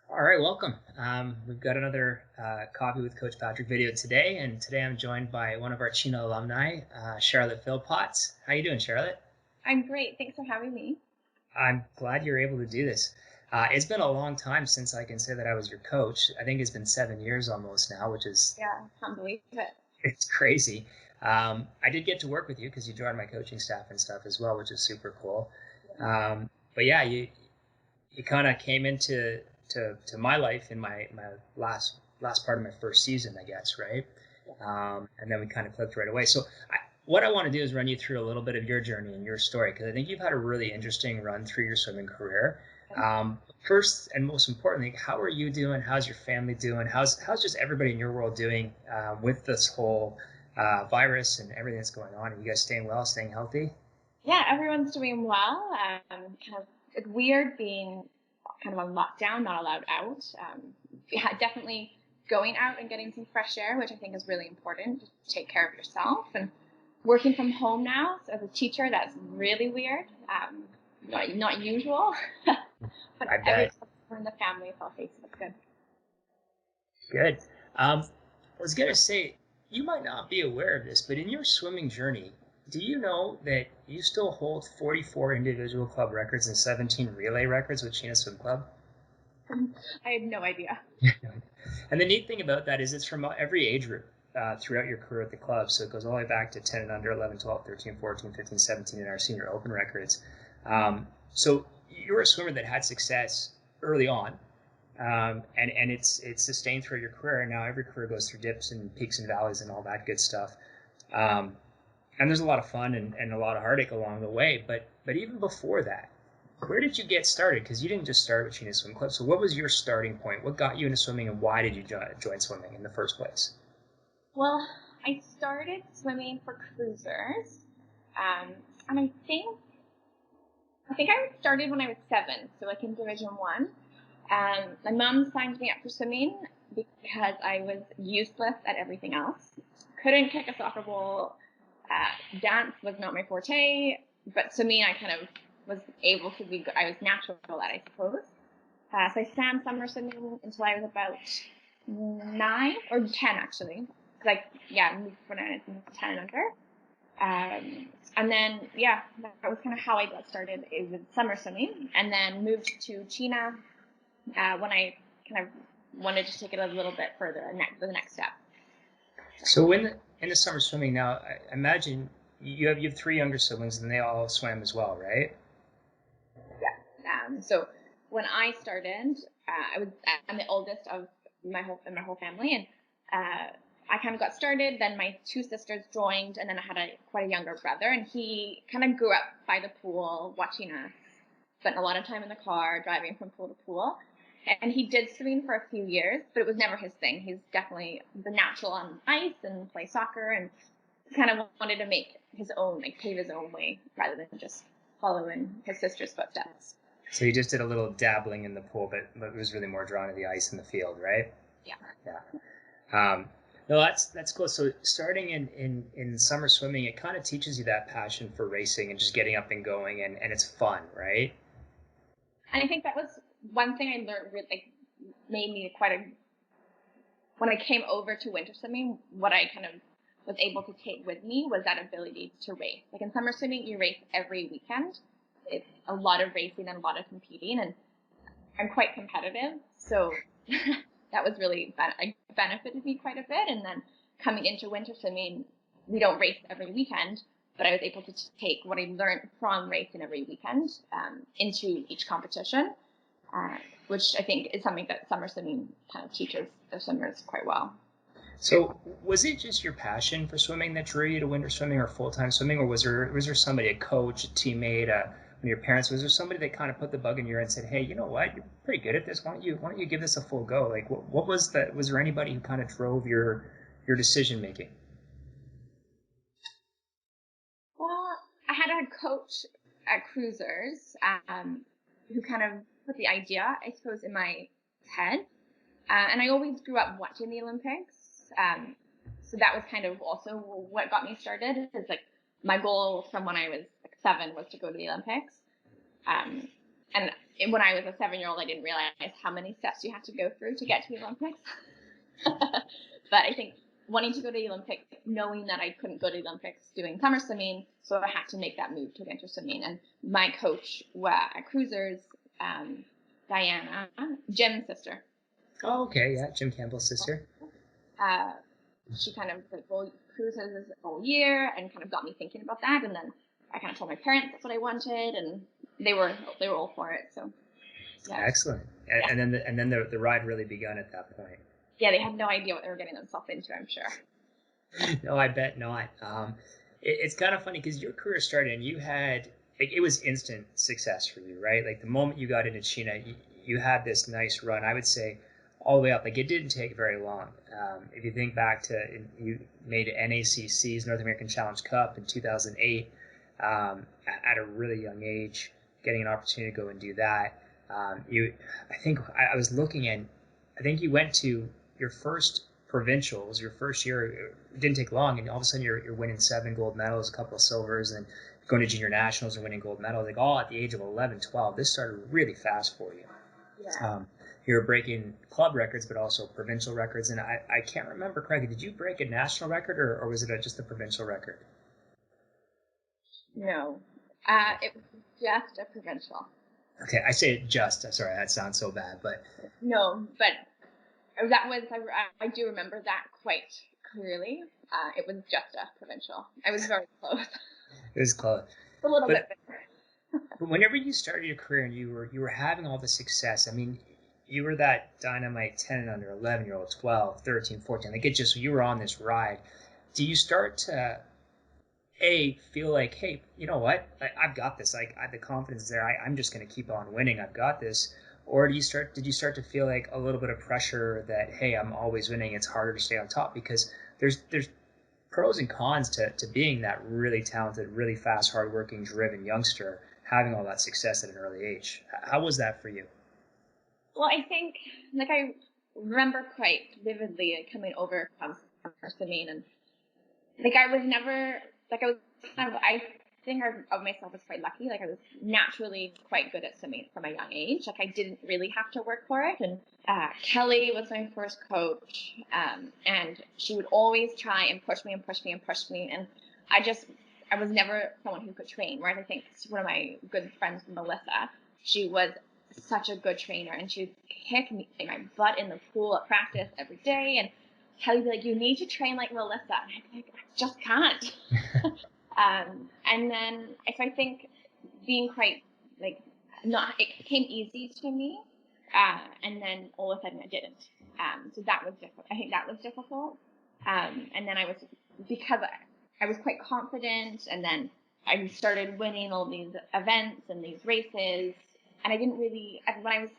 All right, welcome. We've got another Coffee with Coach Patrick video today, and today I'm joined by one of our CHENA alumni, Charlotte Philpotts. How you doing, Charlotte? I'm great. Thanks for having me. I'm glad you're able to do this. It's been a long time since I can say that I was your coach. I think it's been 7 years almost now, which is Yeah, can't believe it. it's crazy. I did get to work with you because you joined my coaching staff and stuff as well, which is super cool. But yeah, you kind of came into to my life in my last part of my first season, I guess, right? And then we kind of clicked right away. So what I want to do is run you through a little bit of your journey and your story because I think you've had a really interesting run through your swimming career. First and most importantly, how are you doing? How's your family doing? How's just everybody in your world doing with this whole virus and everything that's going on? Are you guys staying well, staying healthy? Yeah, everyone's doing well. It's weird being kind of on lockdown, not allowed out. Yeah, definitely going out and getting some fresh air, which I think is really important to take care of yourself. And working from home now, so as a teacher, that's really weird. Not usual, but I everyone bet. in the family is healthy, so that's good. Good. I was going to say, you might not be aware of this, but in your swimming journey, do you know that you still hold 44 individual club records and 17 relay records with Chena Swim Club? I had no idea. And the neat thing about that is it's from every age group throughout your career at the club. So it goes all the way back to 10 and under, 11, 12, 13, 14, 15, 17 in our senior open records. So you're a swimmer that had success early on, and it's sustained throughout your career. And now every career goes through dips and peaks and valleys and all that good stuff. Um, and there's a lot of fun and a lot of heartache along the way. But even before that, where did you get started? Because you didn't just start with Chena Swim Club. So what was your starting point? What got you into swimming, and why did you join swimming in the first place? Well, I started swimming for cruisers, and I think I started when I was 7, so like in Division One. My mom signed me up for swimming because I was useless at everything else. Couldn't kick a soccer ball. Dance was not my forte, but swimming I kind of was able to be. I was natural at, I suppose. So I swam summer swimming until I was about 9 or 10, actually. Like, yeah, moved when I was 10 and under. And then, yeah, that was kind of how I got started. It was summer swimming, and then moved to China when I kind of wanted to take it a little bit further, the next step. So in the summer swimming now, I imagine you have three younger siblings and they all swam as well, right? Yeah. So when I started, I'm the oldest of my whole family, and I kind of got started. Then my two sisters joined, and then I had quite a younger brother, and he kind of grew up by the pool, watching us. Spent a lot of time in the car, driving from pool to pool. And he did swimming for a few years, but it was never his thing. He's definitely the natural on ice and play soccer, and kind of wanted to make his own, like pave his own way rather than just follow in his sister's footsteps. So you just did a little dabbling in the pool, but it was really more drawn to the ice and the field, right? Yeah. Yeah. No, that's cool. So starting in summer swimming, it kind of teaches you that passion for racing and just getting up and going, and it's fun, right? And I think that was one thing I learned really, like, made me quite a, when I came over to winter swimming, what I kind of was able to take with me was that ability to race. Like in summer swimming, you race every weekend. It's a lot of racing and a lot of competing, and I'm quite competitive. So that was really, benefited me quite a bit. And then coming into winter swimming, we don't race every weekend, but I was able to take what I learned from racing every weekend into each competition, which I think is something that summer swimming kind of teaches the swimmers quite well. So was it just your passion for swimming that drew you to winter swimming or full time swimming, or was there somebody, a coach, a teammate, one of your parents? Was there somebody that kind of put the bug in your ear and said, "Hey, you know what? You're pretty good at this. Why don't you give this a full go?" Like, what was that? Was there anybody who kind of drove your decision making? Well, I had a coach at Cruisers who kind of put the idea, I suppose, in my head. And I always grew up watching the Olympics. So that was kind of also what got me started. Is like my goal from when I was like 7 was to go to the Olympics. Um, and when I was a 7-year-old, I didn't realize how many steps you have to go through to get to the Olympics. But I think wanting to go to the Olympics, knowing that I couldn't go to the Olympics doing summer swimming, so I had to make that move to winter swimming. And my coach at Cruisers, Diana, Jim's sister. Oh, okay, yeah, Jim Campbell's sister. She kind of said, well, Cruisers is all year, and kind of got me thinking about that. And then I kind of told my parents that's what I wanted, and they were all for it. So yeah. Excellent. And then the ride really begun at that point. Yeah, they had no idea what they were getting themselves into, I'm sure. No, I bet not. It's kind of funny because your career started and you had, like, it was instant success for you, right? Like the moment you got into CHENA, you had this nice run, I would say, all the way up. Like it didn't take very long. If you think back to, you made NACC's North American Challenge Cup in 2008 at a really young age, getting an opportunity to go and do that. I was looking at, I think you went to your first provincials, your first year. It didn't take long, and all of a sudden you're winning 7 gold medals, a couple of silvers, and going to junior nationals and winning gold medals, like all at the age of 11, 12. This started really fast for you. Yeah. You were breaking club records, but also provincial records, and I can't remember correctly. Did you break a national record, or was it just a provincial record? No, it was just a provincial. Okay, I say it just. Sorry, that sounds so bad, but no, but that was, I do remember that quite clearly. It was just a provincial. I was very close. It was close. A little bit better. But whenever you started your career and you were having all the success, I mean, you were that dynamite 10 and under, 11-year-old, 12, 13, 14. Like you were on this ride. Do you start to feel like, hey, you know what? I've got this. Like the confidence is there. I'm just going to keep on winning. I've got this. Or did you start to feel like a little bit of pressure that, hey, I'm always winning. It's harder to stay on top, because there's pros and cons to being that really talented, really fast, hardworking, driven youngster, having all that success at an early age. How was that for you? Well, I think, like, I remember quite vividly coming over from swimming, and like I think of myself as quite lucky. Like I was naturally quite good at swimming from a young age. Like I didn't really have to work for it. And Kelly was my first coach, and she would always try and push me and push me and push me. And I was never someone who could train. Whereas I think one of my good friends, Melissa, she was such a good trainer, and she would kick me my butt in the pool at practice every day. And Kelly would be like, "You need to train like Melissa." And I'd be like, "I just can't." And then if I think being quite like it came easy to me, and then all of a sudden it didn't. So that was difficult. I think that was difficult. And then because I was quite confident, and then I started winning all these events and these races, and I didn't really, when I was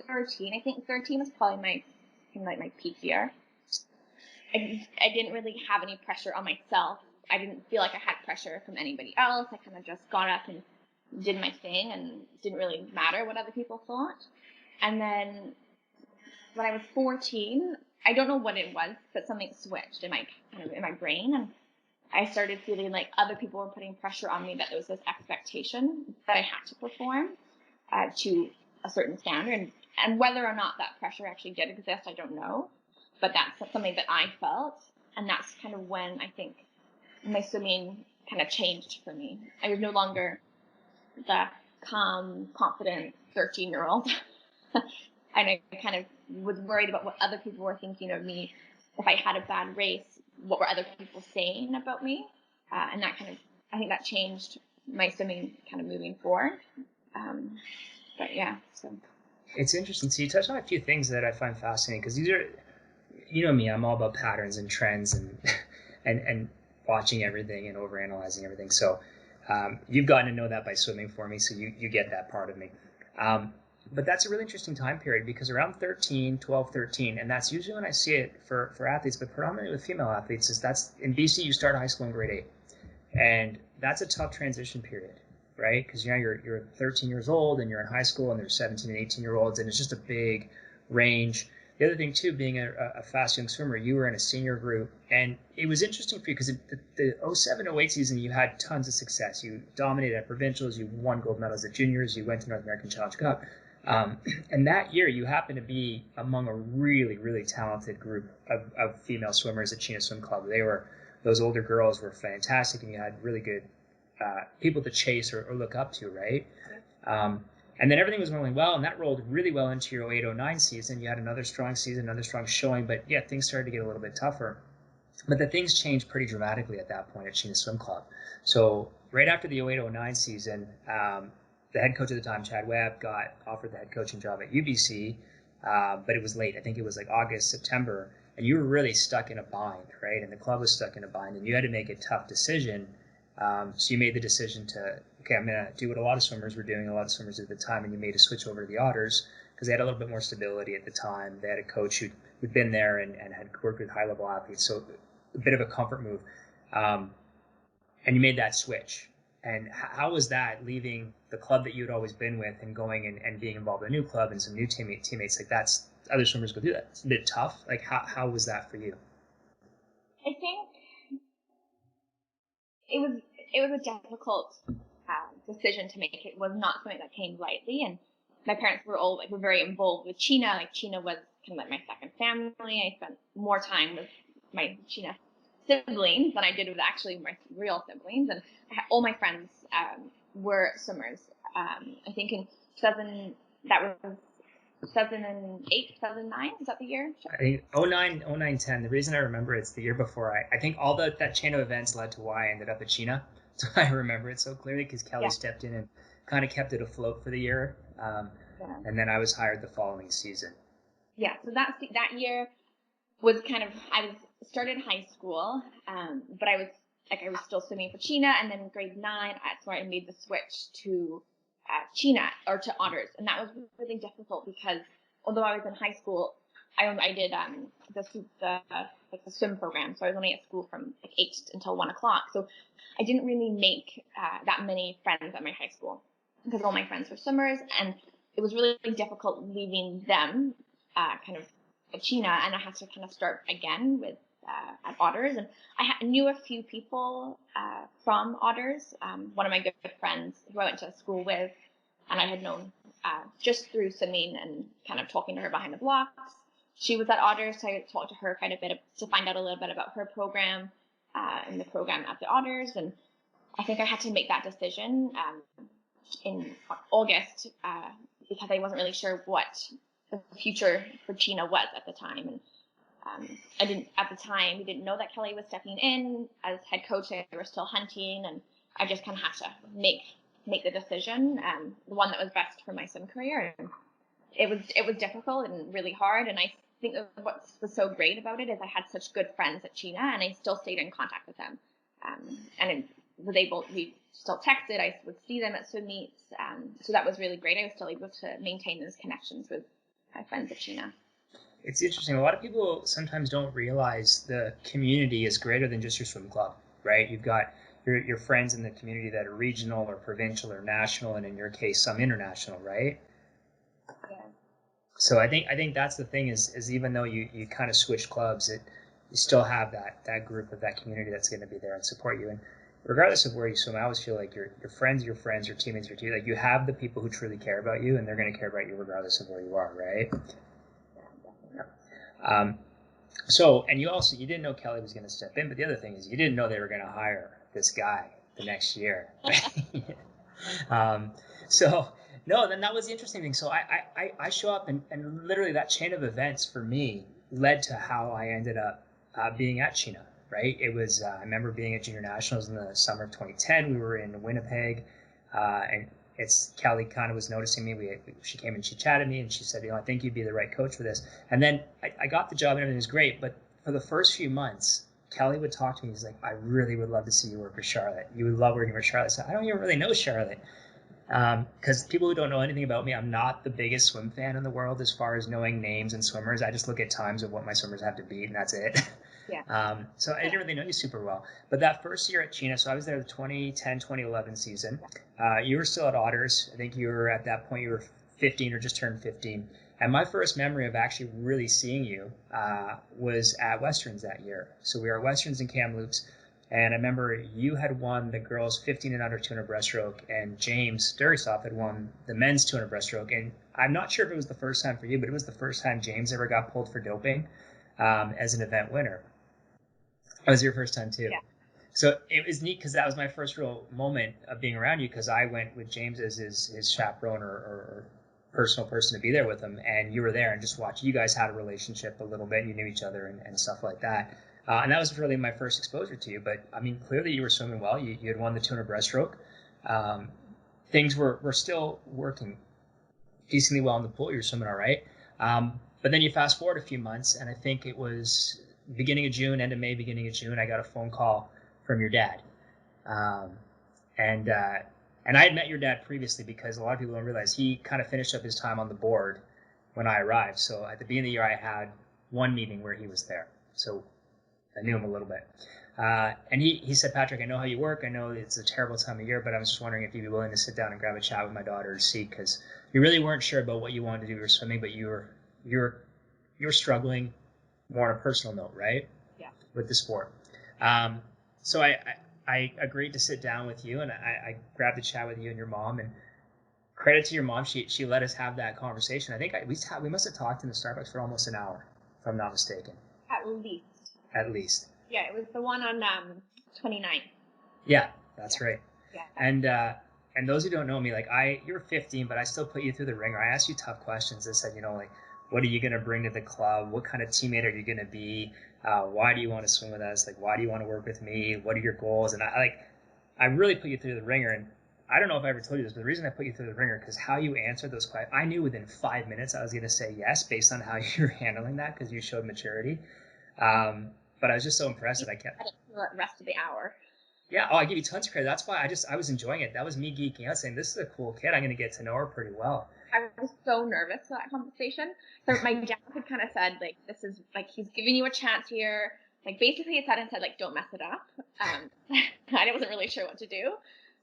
13, I think 13 was probably my peak year. I didn't really have any pressure on myself. I didn't feel like I had pressure from anybody else. I kind of just got up and did my thing, and it didn't really matter what other people thought. And then when I was 14, I don't know what it was, but something switched in my brain, and I started feeling like other people were putting pressure on me, that there was this expectation that I had to perform to a certain standard. And whether or not that pressure actually did exist, I don't know. But that's something that I felt. And that's kind of when I think my swimming kind of changed for me. I was no longer the calm, confident 13-year-old. And I kind of was worried about what other people were thinking of me. If I had a bad race, what were other people saying about me? And that I think that changed my swimming kind of moving forward. But yeah, so. It's interesting. So you touched on a few things that I find fascinating, because these are, you know me, I'm all about patterns and trends and and watching everything and overanalyzing everything. So you've gotten to know that by swimming for me, so you get that part of me. But that's a really interesting time period, because around 12, 13, and that's usually when I see it for athletes, but predominantly with female athletes, is that's in BC, you start high school in grade 8. And that's a tough transition period, right? Because you're 13 years old and you're in high school, and there's 17 and 18-year-olds, and it's just a big range. The other thing, too, being a fast young swimmer, you were in a senior group, and it was interesting for you because the 07-08 season, you had tons of success. You dominated at provincials, you won gold medals at juniors, you went to North American Challenge Cup. And that year, you happened to be among a really, really talented group of female swimmers at CHENA Swim Club. Those older girls were fantastic, and you had really good people to chase or look up to, right? And then everything was rolling well, and that rolled really well into your 08-09 season. You had another strong season, another strong showing, but yeah, things started to get a little bit tougher. But the things changed pretty dramatically at that point at CHENA Swim Club. So right after the 08-09 season, the head coach at the time, Chad Webb, got offered the head coaching job at UBC, but it was late. I think it was like August, September, and you were really stuck in a bind, right? And the club was stuck in a bind, and you had to make a tough decision. So you made the decision to, okay, I'm going to do what a lot of swimmers were doing, a lot of swimmers at the time, and you made a switch over to the Otters because they had a little bit more stability at the time. They had a coach who'd been there and had worked with high-level athletes, so a bit of a comfort move. And you made that switch. And how was that, leaving the club that you'd always been with and going and being involved in a new club and some new teammates? Like, that's, other swimmers go through that. It's a bit tough. Like, how was that for you? I think it was a difficult decision to make. It was not something that came lightly, and my parents were very involved with CHENA. Like, CHENA was kind of like my second family. I spent more time with my CHENA siblings than I did with actually my real siblings, and all my friends were swimmers. I think in 2008, 2009, is that the year? I think 09, 10. The reason I remember it's the year before. I think all that CHENA events led to why I ended up at CHENA. So I remember it so clearly because Kelly stepped in and kind of kept it afloat for the year. And then I was hired the following season. Yeah, so that year was kind of, I was started high school, but I was still swimming for CHENA, and then in grade 9, that's where I made the switch to CHENA, or to Otters, and that was really difficult because although I was in high school, I did the swim program, so I was only at school from like 8 until 1 o'clock, so I didn't really make that many friends at my high school because all my friends were swimmers, and it was really difficult leaving them kind of at CHENA, and I had to kind of start again with at Otters, and I knew a few people from Otters. One of my good friends who I went to school with, and I had known just through swimming and kind of talking to her behind the blocks. She was at Otters, so I talked to her quite a bit to find out a little bit about her program and the program at the Otters, and I think I had to make that decision in August because I wasn't really sure what the future for CHENA was at the time, and we didn't know that Kelly was stepping in as head coach. They were still hunting, and I just kind of had to make the decision, the one that was best for my swim career. And it was difficult and really hard. And I think what was so great about it is I had such good friends at CHENA, and I still stayed in contact with them. We still texted. I would see them at swim meets. So that was really great. I was still able to maintain those connections with my friends at CHENA. It's interesting. A lot of people sometimes don't realize the community is greater than just your swim club, right? You've got your friends in the community that are regional or provincial or national, and in your case, some international, right? Yeah. So I think that's the thing is even though you kind of switch clubs, you still have that group of that community that's going to be there and support you. And regardless of where you swim, I always feel like your friends, your teammates, like you have the people who truly care about you, and they're going to care about you regardless of where you are, right? And you didn't know Kelly was going to step in, but the other thing is you didn't know they were going to hire this guy the next year. Then that was the interesting thing. So I show up and literally that chain of events for me led to how I ended up being at CHENA, right? It was, I remember being at Junior Nationals in the summer of 2010. We were in Winnipeg, and Kelly kind of was noticing me. She came and she chatted me and she said, I think you'd be the right coach for this. And then I got the job and everything was great. But for the first few months, Kelly would talk to me. He's like, I really would love to see you work with Charlotte. You would love working with Charlotte. So I don't even really know Charlotte. Because people who don't know anything about me, I'm not the biggest swim fan in the world as far as knowing names and swimmers. I just look at times of what my swimmers have to beat, and that's it. Yeah. So I didn't really know you super well. But that first year at CHENA, so I was there the 2010, 2011 season. You were still at Otters. I think you were at that point, you were 15 or just turned 15. And my first memory of actually really seeing you was at Westerns that year. So we were at Westerns in Kamloops, And I remember you had won the girls 15 and under 200 breaststroke, and James Durisov had won the men's 200 breaststroke. And I'm not sure if it was the first time for you, but it was the first time James ever got pulled for doping as an event winner. That was your first time too. Yeah. So it was neat because that was my first real moment of being around you, because I went with James as his chaperone or personal person to be there with him, and you were there and just watched. You guys had a relationship a little bit. You knew each other and stuff like that. And that was really my first exposure to you. But, I mean, clearly you were swimming well. You had won the 200 breaststroke. Things were still working decently well in the pool. You were swimming all right. But then you fast forward a few months, and I think it was beginning of June, end of May, beginning of June, I got a phone call from your dad. And I had met your dad previously, because a lot of people don't realize he kind of finished up his time on the board when I arrived. So at the beginning of the year, I had one meeting where he was there. So I knew him a little bit. And he said, Patrick, I know how you work. I know it's a terrible time of year, but I was just wondering if you'd be willing to sit down and grab a chat with my daughter to see, because you really weren't sure about what you wanted to do with swimming, but you were struggling more on a personal note, right? Yeah. With the sport. So I agreed to sit down with you, and I grabbed a chat with you and your mom, and credit to your mom, she let us have that conversation. I think we must have talked in the Starbucks for almost an hour, if I'm not mistaken. At least. Yeah, it was the one on 29th. Yeah, that's right. Yeah. And those who don't know me, like you were 15, but I still put you through the ringer. I asked you tough questions. I said, like, what are you going to bring to the club? What kind of teammate are you going to be? Why do you want to swim with us? Like, why do you want to work with me? What are your goals? And I really put you through the ringer. And I don't know if I ever told you this, but the reason I put you through the ringer, because how you answered those questions, I knew within 5 minutes I was going to say yes, based on how you're handling that, because you showed maturity. But I was just so impressed that I kept the rest of the hour. Yeah, I give you tons of credit. That's why I was enjoying it. That was me geeking out, saying this is a cool kid. I'm going to get to know her pretty well. I was so nervous for that conversation. So my dad had kind of said, like, this is like, he's giving you a chance here. Like, basically it said, like, don't mess it up. I wasn't really sure what to do.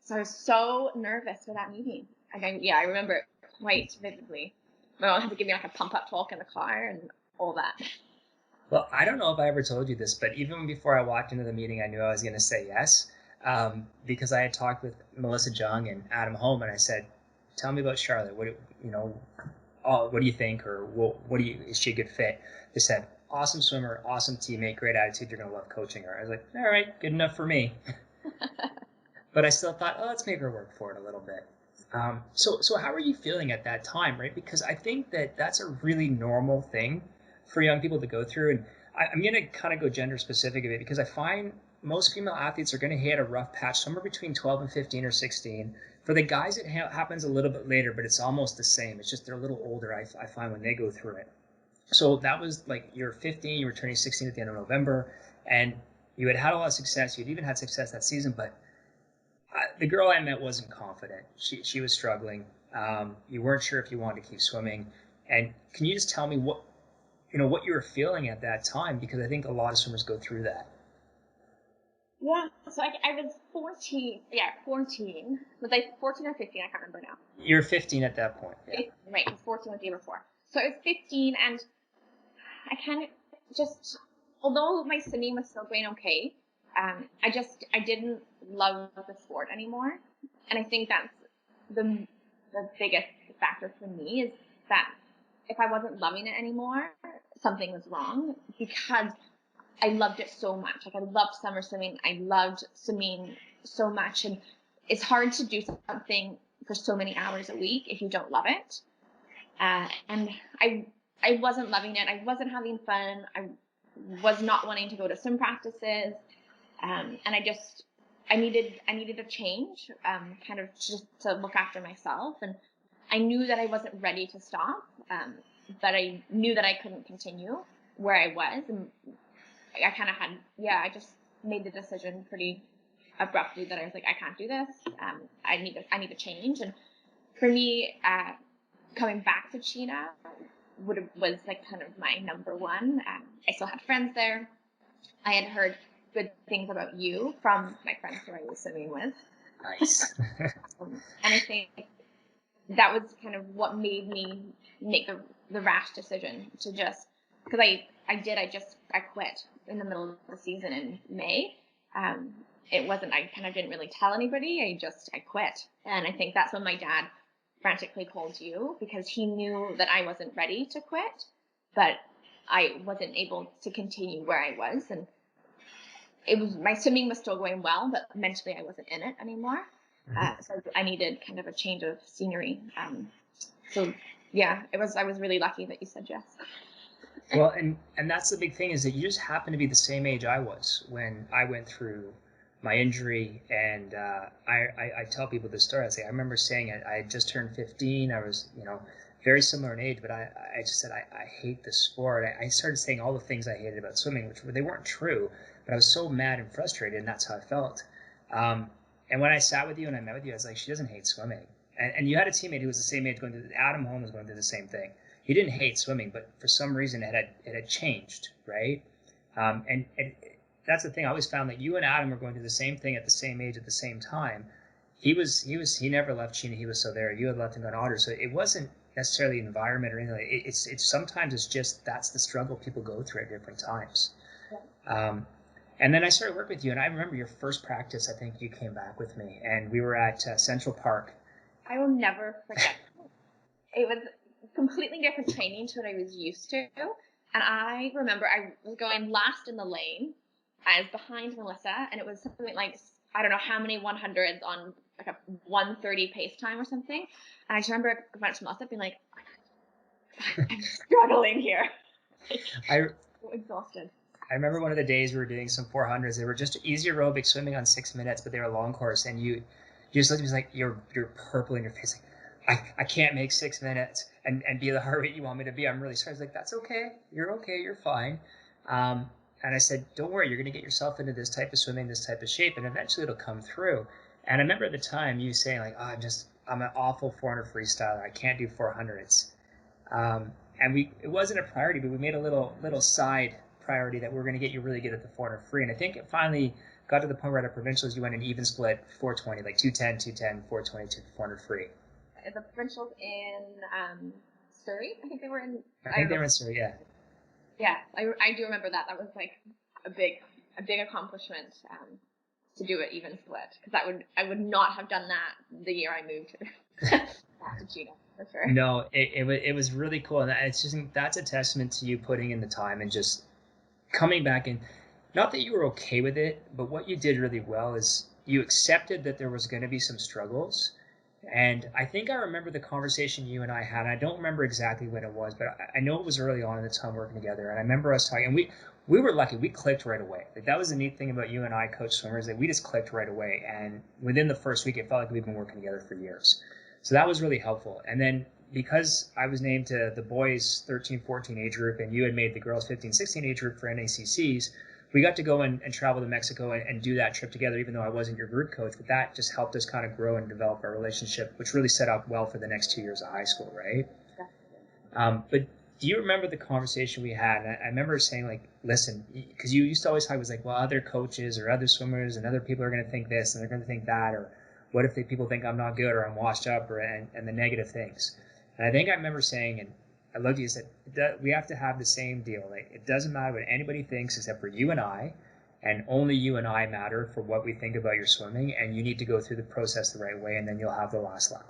So I was so nervous for that meeting. I remember it quite vividly. My mom had to give me like a pump up talk in the car and all that. Well, I don't know if I ever told you this, but even before I walked into the meeting, I knew I was going to say yes, because I had talked with Melissa Jung and Adam Holm, and I said, "Tell me about Charlotte. What do you think, or is she a good fit?" They said, "Awesome swimmer, awesome teammate, great attitude. You're going to love coaching her." I was like, "All right, good enough for me." But I still thought, "Oh, let's make her work for it a little bit." So how are you feeling at that time, right? Because I think that's a really normal thing for young people to go through. And I'm going to kind of go gender specific a bit, because I find most female athletes are going to hit a rough patch somewhere between 12 and 15 or 16. For the guys, it happens a little bit later, but it's almost the same. It's just they're a little older, I find, when they go through it. So that was like, you're 15, you were turning 16 at the end of November, and you had a lot of success. You'd even had success that season, but the girl I met wasn't confident. She was struggling. You weren't sure if you wanted to keep swimming. And can you just tell me what you were feeling at that time? Because I think a lot of swimmers go through that. Yeah, so I was 14. Yeah, 14. Was I 14 or 15? I can't remember now. You're 15 at that point. Yeah. Right, 14 was the year before. So I was 15, and I kind of just, although my swimming was still going okay, I didn't love the sport anymore. And I think that's the biggest factor for me, is that if I wasn't loving it anymore, something was wrong, because I loved it so much. Like, I loved summer swimming. I loved swimming so much. And it's hard to do something for so many hours a week if you don't love it. And I wasn't loving it. I wasn't having fun. I was not wanting to go to swim practices. And I needed a change, kind of just to look after myself. And I knew that I wasn't ready to stop, but I knew that I couldn't continue where I was. And I kind of I just made the decision pretty abruptly that I was like, I can't do this. I need a change. And for me, coming back to CHENA was like kind of my number one. I still had friends there. I had heard good things about you from my friends who I was swimming with. Nice. And I think that was kind of what made me make the rash decision to just, because I quit in the middle of the season in May. it wasn't, I kind of didn't really tell anybody. I quit. And I think that's when my dad frantically called you, because he knew that I wasn't ready to quit, but I wasn't able to continue where I was. And my swimming was still going well, but mentally I wasn't in it anymore. So I needed kind of a change of scenery. So yeah, I was really lucky that you said yes. Well, and that's the big thing, is that you just happen to be the same age I was when I went through my injury. And I tell people this story. I remember saying I had just turned 15. I was, very similar in age, but I just said, I hate the sport. I started saying all the things I hated about swimming, which they weren't true, but I was so mad and frustrated, and that's how I felt. And when I sat with you and I met with you, I was like, she doesn't hate swimming. And you had a teammate who was the same age Adam Holm was going through the same thing. He didn't hate swimming, but for some reason it had changed, right? And that's the thing. I always found that you and Adam were going through the same thing at the same age at the same time. He never left CHENA. He was still there. You had left him on Otter, so it wasn't necessarily the environment or anything. It's sometimes it's just that's the struggle people go through at different times. And then I started working with you, and I remember your first practice. I think you came back with me, and we were at Central Park. I will never forget. It was completely different training to what I was used to. And I remember I was going last in the lane. I was behind Melissa, and it was something like, I don't know how many 100s on like a 1:30 pace time or something. And I just remember I went to Melissa being like, I'm struggling here. I'm so exhausted. I remember one of the days we were doing some 400s. They were just easy aerobic swimming on 6 minutes, but they were a long course. And you just looked at me like, you're purple in your face. Like, I can't make 6 minutes and be the heart rate you want me to be. I'm really sorry. I was like, that's okay. You're okay. You're fine. And I said, don't worry. You're going to get yourself into this type of swimming, this type of shape, and eventually it'll come through. And I remember at the time you saying like, oh, I'm an awful 400 freestyler. I can't do 400s. And it wasn't a priority, but we made a little side priority that we're going to get you really good at the 400 free. And I think it finally got to the point where at a provincials you went an even split 420, like 210, 420, 400 free. The provincials in Surrey, I think they were in. I think they were in Surrey, yeah. Yeah, I do remember that. That was like a big accomplishment to do it even split, because I would not have done that the year I moved back to CHENA, for sure. No, it was really cool, and that's a testament to you putting in the time and just coming back. And not that you were okay with it, but what you did really well is you accepted that there was going to be some struggles. And I think I remember the conversation you and I had. And I don't remember exactly when it was, but I know it was early on in the time working together. And I remember us talking, and we were lucky. We clicked right away. Like, that was the neat thing about you and I, coach swimmers, that we just clicked right away. And within the first week, it felt like we've been working together for years. So that was really helpful. And then because I was named to the boys 13, 14 age group, and you had made the girls 15, 16 age group for NACCs, we got to go and travel to Mexico and do that trip together, even though I wasn't your group coach. But that just helped us kind of grow and develop our relationship, which really set up well for the next 2 years of high school, right? But do you remember the conversation we had? And I remember saying, like, listen, because you used to always talk, was like, well, other coaches or other swimmers and other people are going to think this and they're going to think that, or what if people think I'm not good or I'm washed up, and the negative things. And I think I remember saying, and I looked at you and said, we have to have the same deal. Like, it doesn't matter what anybody thinks except for you and I, and only you and I matter for what we think about your swimming, and you need to go through the process the right way, and then you'll have the last laugh.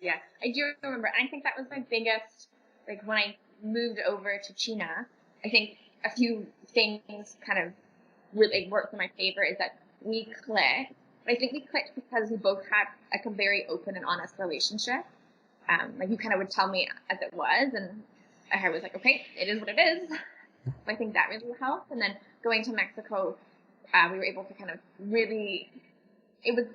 Yeah, I do remember. And I think that was my biggest, like, when I moved over to CHENA, I think a few things kind of really worked in my favor is that we clicked. I think we clicked because we both had like a very open and honest relationship. Like, you kind of would tell me as it was, and I was like, okay, it is what it is. I think that really helped. And then going to Mexico, we were able to kind of really, it was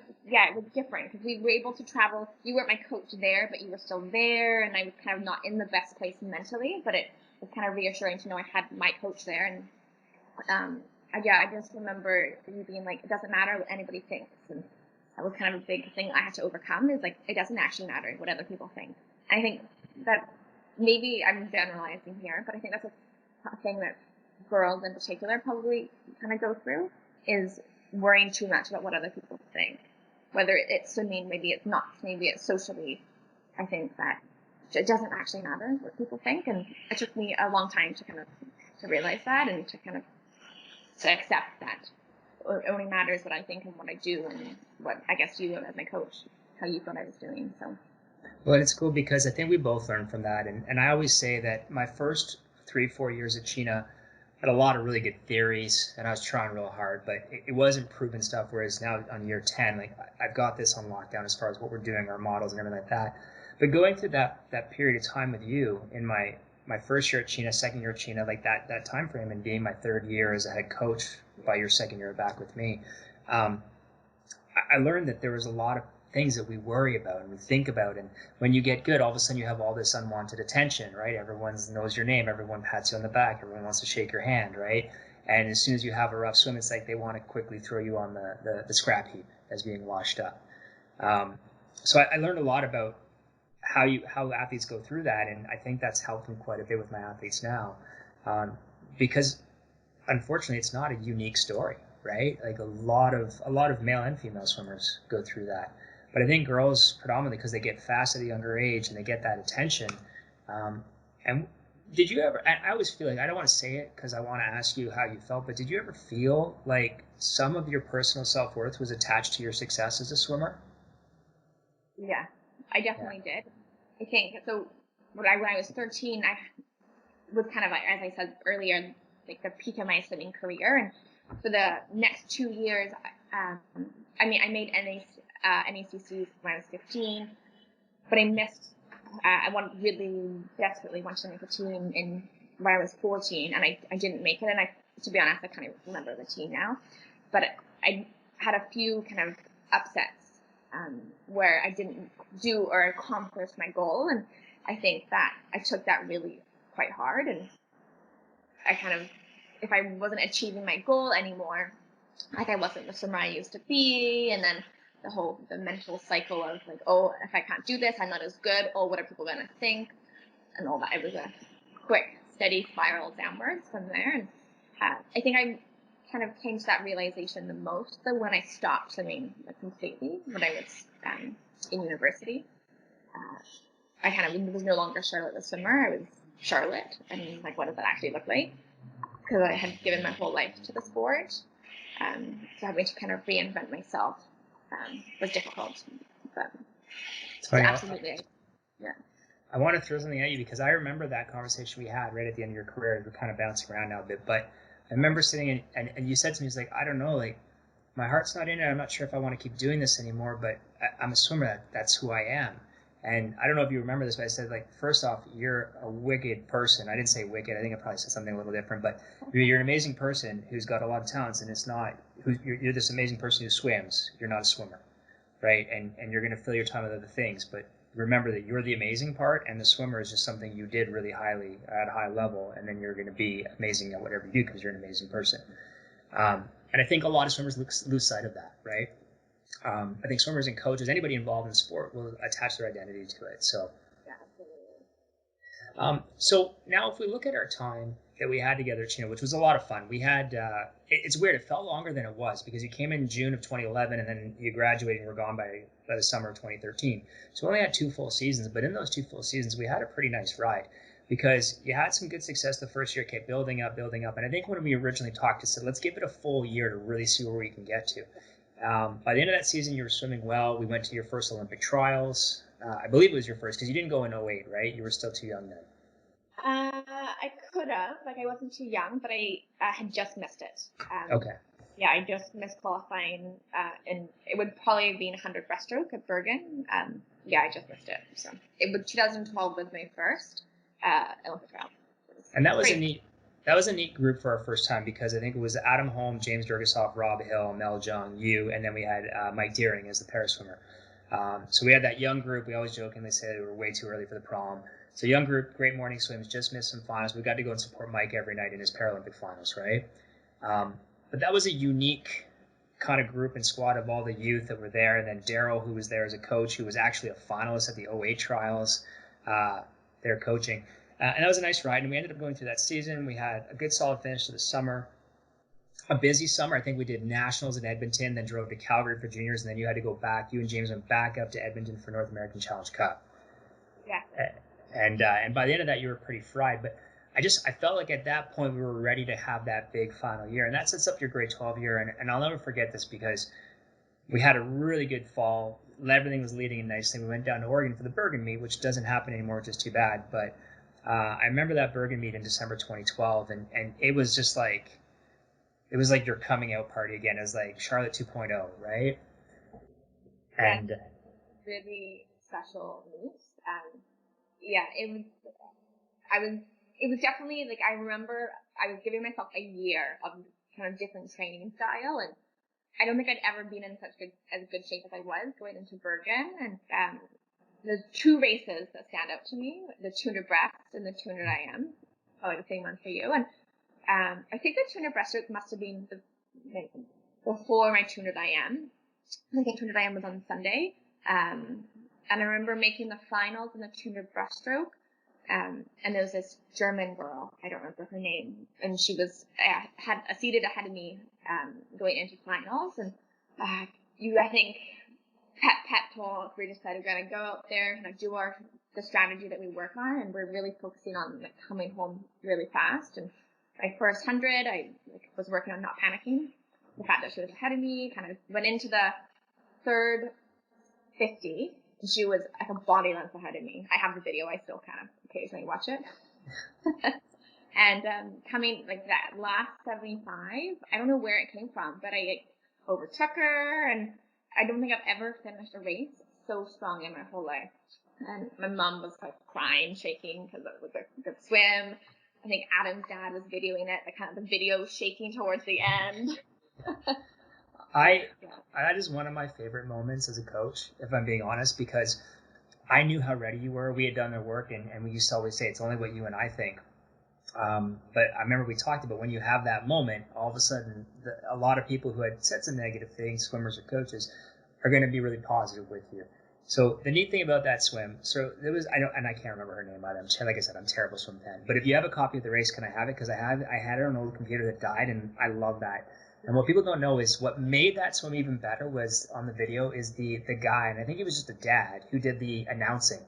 different because we were able to travel. You weren't my coach there, but you were still there, and I was kind of not in the best place mentally, but it was kind of reassuring to know I had my coach there. And I just remember you being like, it doesn't matter what anybody thinks. And that was kind of a big thing I had to overcome, is like, it doesn't actually matter what other people think. And I think that maybe I'm generalizing here, but I think that's a thing that girls in particular probably kind of go through, is worrying too much about what other people think. Whether it's swimming, maybe it's not, maybe it's socially. I think that it doesn't actually matter what people think. And it took me a long time to realize that, and to kind of to accept that. It only matters what I think and what I do, and what I guess you as my coach, how you thought I was doing. So. Well, it's cool because I think we both learned from that. And I always say that my first 3-4 years at CHENA had a lot of really good theories, and I was trying real hard, but it wasn't proven stuff. Whereas now on year 10, like I've got this on lockdown as far as what we're doing, our models and everything like that. But going through that period of time with you in my first year at CHENA, second year at CHENA, like that time frame, and being my third year as a head coach by your second year back with me, um, I learned that there was a lot of things that we worry about and we think about. And when you get good, all of a sudden you have all this unwanted attention, right? Everyone knows your name. Everyone pats you on the back. Everyone wants to shake your hand, right? And as soon as you have a rough swim, it's like they want to quickly throw you on the scrap heap as being washed up. So I learned a lot about how athletes go through that. And I think that's helped me quite a bit with my athletes now. Because unfortunately, it's not a unique story, right? Like a lot of male and female swimmers go through that. But I think girls predominantly because they get fast at a younger age and they get that attention. And did you ever? I always feel like I don't want to say it because I want to ask you how you felt. But did you ever feel like some of your personal self-worth was attached to your success as a swimmer? Yeah, I definitely did. I think so. When I was 13, I was kind of like, as I said earlier, like the peak of my swimming career. And for the next 2 years, I made NACCs when I was 15, but I missed. I really desperately wanted to make a team when I was 14, and I didn't make it. And to be honest, I can't even remember the team now. But I had a few kind of upsets where I didn't do or accomplish my goal, and I think that I took that really quite hard, and I kind of, if I wasn't achieving my goal anymore, like I wasn't the swimmer I used to be, and then the mental cycle of like, oh, if I can't do this, I'm not as good. Oh, what are people gonna think? And all that. It was a quick, steady spiral downwards from there. And I think I kind of came to that realization the most though when I stopped swimming completely when I was in university. I kind of was no longer Charlotte the swimmer. I was Charlotte, and like, what does that actually look like? Because I had given my whole life to the sport. So having to kind of reinvent myself was difficult. But It's so funny. absolutely, yeah. I want to throw something at you because I remember that conversation we had right at the end of your career. We're kind of bouncing around now a bit, but I remember sitting in, and you said to me, "It's like I don't know, like my heart's not in it. I'm not sure if I want to keep doing this anymore, but I'm a swimmer. That's who I am." And I don't know if you remember this, but I said, like, first off, you're a wicked person. I didn't say wicked. I think I probably said something a little different, but you're an amazing person who's got a lot of talents, and it's not, you're this amazing person who swims. You're not a swimmer, right? And you're going to fill your time with other things, but remember that you're the amazing part, and the swimmer is just something you did really highly at a high level, and then you're going to be amazing at whatever you do because you're an amazing person. And I think a lot of swimmers lose sight of that, right? I think swimmers and coaches, anybody involved in sport, will attach their identity to it. So, Yeah, absolutely. So now if we look at our time that we had together at CHENA, which was a lot of fun, we had, it's weird, it felt longer than it was because you came in June of 2011 and then you graduated and were gone by the summer of 2013. So we only had 2 full seasons, but in those 2 full seasons, we had a pretty nice ride because you had some good success the first year, kept building up. And I think when we originally talked, I said, let's give it a full year to really see where we can get to. By the end of that season, you were swimming well. We went to your first Olympic trials. I believe it was your first because you didn't go in 08, right? You were still too young then. I could have, like, I wasn't too young, but I had just missed it. Okay. Yeah, I just missed qualifying, and it would probably have been 100 breaststroke at Bergen. Yeah, I just missed it. So 2012 was my first Olympic trial. And that was a neat group for our first time because I think it was Adam Holm, James Durgasoff, Rob Hill, Mel Jung, you, and then we had Mike Deering as the paraswimmer. So we had that young group. We always jokingly say they were way too early for the prom. So young group, great morning swims, just missed some finals. We got to go and support Mike every night in his Paralympic finals, right? But that was a unique kind of group and squad of all the youth that were there. And then Daryl, who was there as a coach, who was actually a finalist at the 08 trials, their coaching. And that was a nice ride. And we ended up going through that season. We had a good solid finish to the summer. A busy summer. I think we did nationals in Edmonton, then drove to Calgary for juniors, and then you had to go back. You and James went back up to Edmonton for North American Challenge Cup. Yeah. And by the end of that, you were pretty fried. But I felt like at that point we were ready to have that big final year, and that sets up your grade 12 year. And I'll never forget this because we had a really good fall. Everything was leading in nicely. We went down to Oregon for the Bergen meet, which doesn't happen anymore, which is too bad. But I remember that Bergen meet in December 2012, and it was just like, it was like your coming out party again. It was like Charlotte 2.0, right? And really special news. Yeah, it was definitely like, I remember I was giving myself a year of kind of different training style, and I don't think I'd ever been in as good shape as I was going into Bergen. And there's two races that stand out to me: the 200 breast and the 200 IM. Probably the same one for you. And I think the 200 breaststroke must have been before my 200 IM. I think 200 IM was on Sunday. And I remember making the finals in the 200 breaststroke. And there was this German girl, I don't remember her name, and she was had a seated ahead of me going into finals. And I think pep talk, we decided we're going to go out there and do the strategy that we work on, and we're really focusing on like coming home really fast. And my first 100, I was working on not panicking. The fact that she was ahead of me, kind of went into the third 50. She was like a body length ahead of me. I have the video. I still kind of occasionally watch it. And coming like that last 75, I don't know where it came from, but I overtook her, and I don't think I've ever finished a race so strong in my whole life. And my mom was like crying, shaking because it was a good swim. I think Adam's dad was videoing it, like kind of the video shaking towards the end. That is one of my favorite moments as a coach, if I'm being honest, because I knew how ready you were. We had done their work, and we used to always say it's only what you and I think. But I remember we talked about when you have that moment, all of a sudden, a lot of people who had said some negative things, swimmers or coaches, are going to be really positive with you. So the neat thing about that swim, so there was, I can't remember her name either. Like I said, I'm a terrible swim fan. But if you have a copy of the race, can I have it? Because I had it on an old computer that died, and I love that. And what people don't know is what made that swim even better was on the video is the guy, and I think he was just a dad, who did the announcing.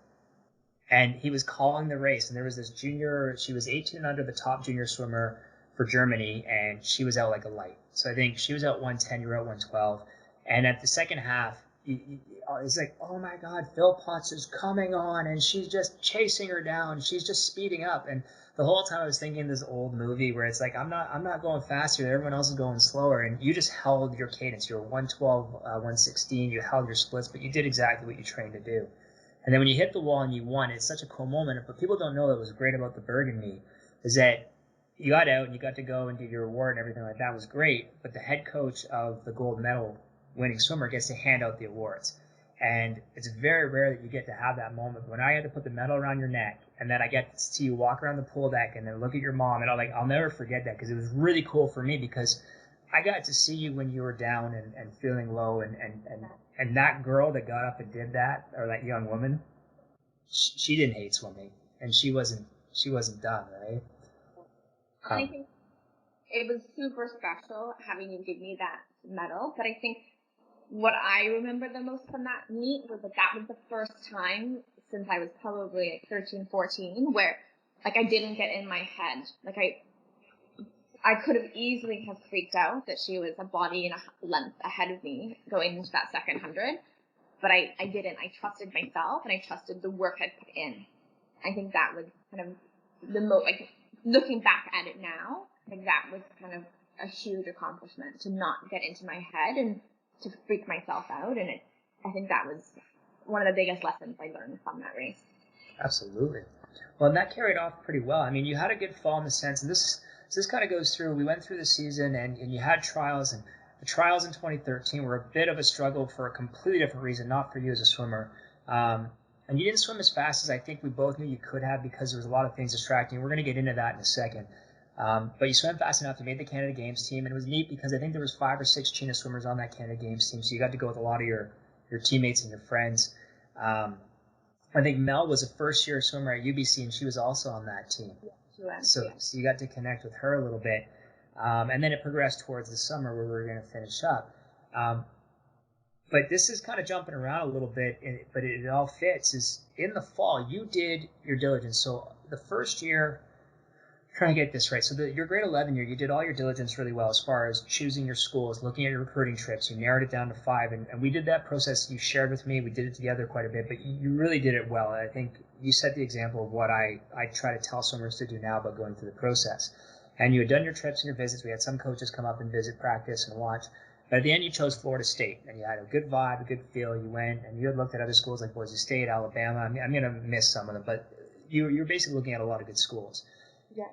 And he was calling the race, and there was this junior, she was 18 under, the top junior swimmer for Germany, and she was out like a light. So I think she was out 110, you were out 112. And at the second half, it's like, oh my God, Philpotts is coming on, and she's just chasing her down. She's just speeding up. And the whole time I was thinking this old movie where it's like, I'm not going faster. Everyone else is going slower. And you just held your cadence. You were 112, 116. You held your splits, but you did exactly what you trained to do. And then when you hit the wall and you won, it's such a cool moment. But people don't know that was great about the Bergen meet is that you got out and you got to go and get your award and everything like that was great. But the head coach of the gold medal winning swimmer gets to hand out the awards. And it's very rare that you get to have that moment. When I had to put the medal around your neck, and then I get to see you walk around the pool deck and then look at your mom, and I'll never forget that because it was really cool for me because I got to see you when you were down and feeling low, and that girl that got up and did that, or that young woman, she didn't hate swimming, and she wasn't done, right? I think it was super special having you give me that medal, but I think what I remember the most from that meet was that was the first time since I was probably like 13, 14, where like I didn't get in my head. Like I could have easily have freaked out that she was a body and a length ahead of me going into that second 100, but I didn't. I trusted myself, and I trusted the work I'd put in. I think that was kind of the most, like looking back at it now, like that was kind of a huge accomplishment to not get into my head and to freak myself out. And I think that was one of the biggest lessons I learned from that race. Absolutely. Well, and that carried off pretty well. I mean, you had a good fall in the sense, and this kind of goes through, we went through the season and you had trials, and the trials in 2013 were a bit of a struggle for a completely different reason, not for you as a swimmer. And you didn't swim as fast as I think we both knew you could have because there was a lot of things distracting. We're going to get into that in a second. But you swam fast enough. You made the Canada Games team, and it was neat because I think there was 5 or 6 CHENA swimmers on that Canada Games team, so you got to go with a lot of your teammates and your friends. I think Mel was a first-year swimmer at UBC, and she was also on that team. Yeah, she was. So you got to connect with her a little bit. And then it progressed towards the summer where we were going to finish up. But this is kind of jumping around a little bit, but it all fits. Is in the fall, you did your diligence. So the first year, trying to get this right. So your grade 11 year, you did all your diligence really well as far as choosing your schools, looking at your recruiting trips. You narrowed it down to 5, and we did that process you shared with me. We did it together quite a bit, but you really did it well. And I think you set the example of what I try to tell swimmers to do now about going through the process. And you had done your trips and your visits. We had some coaches come up and visit, practice, and watch. But at the end, you chose Florida State, and you had a good vibe, a good feel. You went, and you had looked at other schools like Boise State, Alabama. I'm going to miss some of them, but you're basically looking at a lot of good schools. Yeah.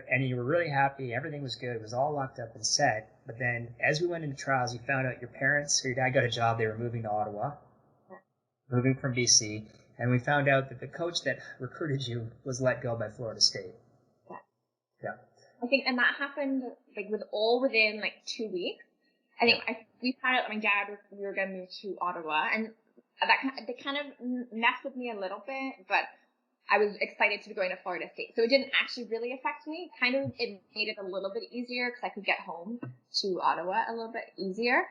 And you were really happy. Everything was good. It was all locked up and set. But then as we went into trials, you found out your parents or your dad got a job. They were moving to Ottawa, moving from BC. And we found out that the coach that recruited you was let go by Florida State. Yeah. Yeah. I think, and that happened like within like 2 weeks. I think we found out my dad we were going to move to Ottawa, and that kind of messed with me a little bit, but I was excited to be going to Florida State. So it didn't actually really affect me. Kind of, it made it a little bit easier because I could get home to Ottawa a little bit easier.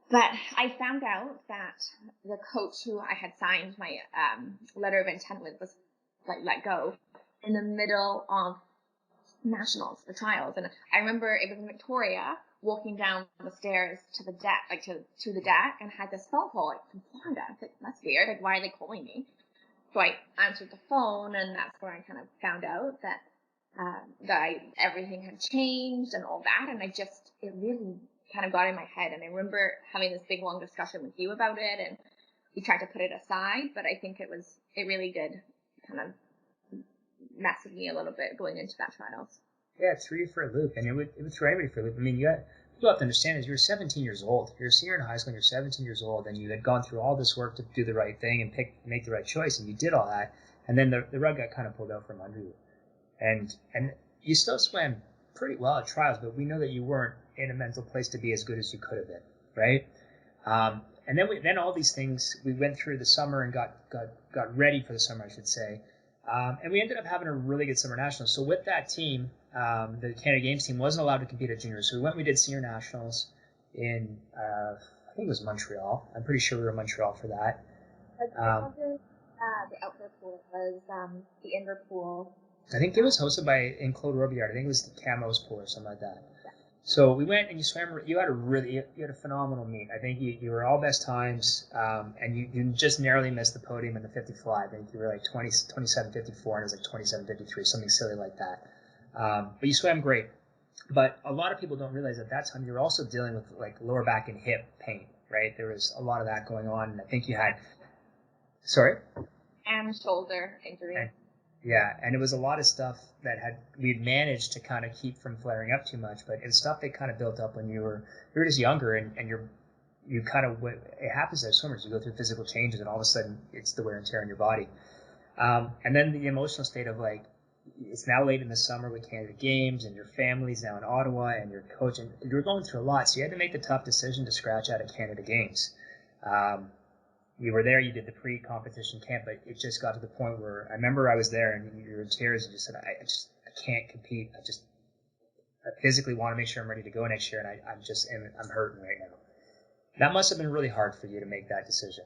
But I found out that the coach who I had signed my letter of intent with was like let go in the middle of nationals, the trials. And I remember it was in Victoria, walking down the stairs to the deck, like to the deck, and had this phone call like from Florida. I was like, that's weird. Like, why are they calling me? So I answered the phone, and that's where I kind of found out that everything had changed and all that. And it really kind of got in my head. And I remember having this big long discussion with you about it, and we tried to put it aside. But I think it really did kind of mess with me a little bit going into that trials. Yeah, it threw you for a loop, and it would throw everybody for a loop. I mean, people have to understand is you're 17 years old. You're a senior in high school, and you're 17 years old, and you had gone through all this work to do the right thing and make the right choice, and you did all that, and then the rug got kind of pulled out from under you. And you still swam pretty well at trials, but we know that you weren't in a mental place to be as good as you could have been, right? And then all these things, we went through the summer and got ready for the summer, I should say. And we ended up having a really good summer nationals. So with that team, the Canada Games team wasn't allowed to compete at juniors. So we did senior nationals in, I think it was Montreal. I'm pretty sure we were in Montreal for that. It wasn't the outdoor pool. It was the indoor pool. I think it was hosted in Claude Robillard. I think it was the Camos pool or something like that. Yeah. So we went and you swam. You had a phenomenal meet. I think you were all best times, and you just narrowly missed the podium in the 50 fly. I think you were like 27:54, and it was like 27:53, something silly like that. But you swam great. But a lot of people don't realize at that time you were also dealing with like lower back and hip pain, right? There was a lot of that going on, and I think you had. Sorry. And shoulder injury. And it was a lot of stuff that we'd managed to kind of keep from flaring up too much, but it's stuff that kind of built up when you were just younger, and you kind of, it happens as swimmers, you go through physical changes, and all of a sudden it's the wear and tear on your body. And then the emotional state of like, it's now late in the summer with Canada Games, and your family's now in Ottawa, and your coach, and you're going through a lot, so you had to make the tough decision to scratch out of Canada Games. You were there, you did the pre-competition camp, but it just got to the point where I remember I was there and you were in tears and you said, I can't compete. I physically want to make sure I'm ready to go next year, and I'm hurting right now. That must have been really hard for you to make that decision.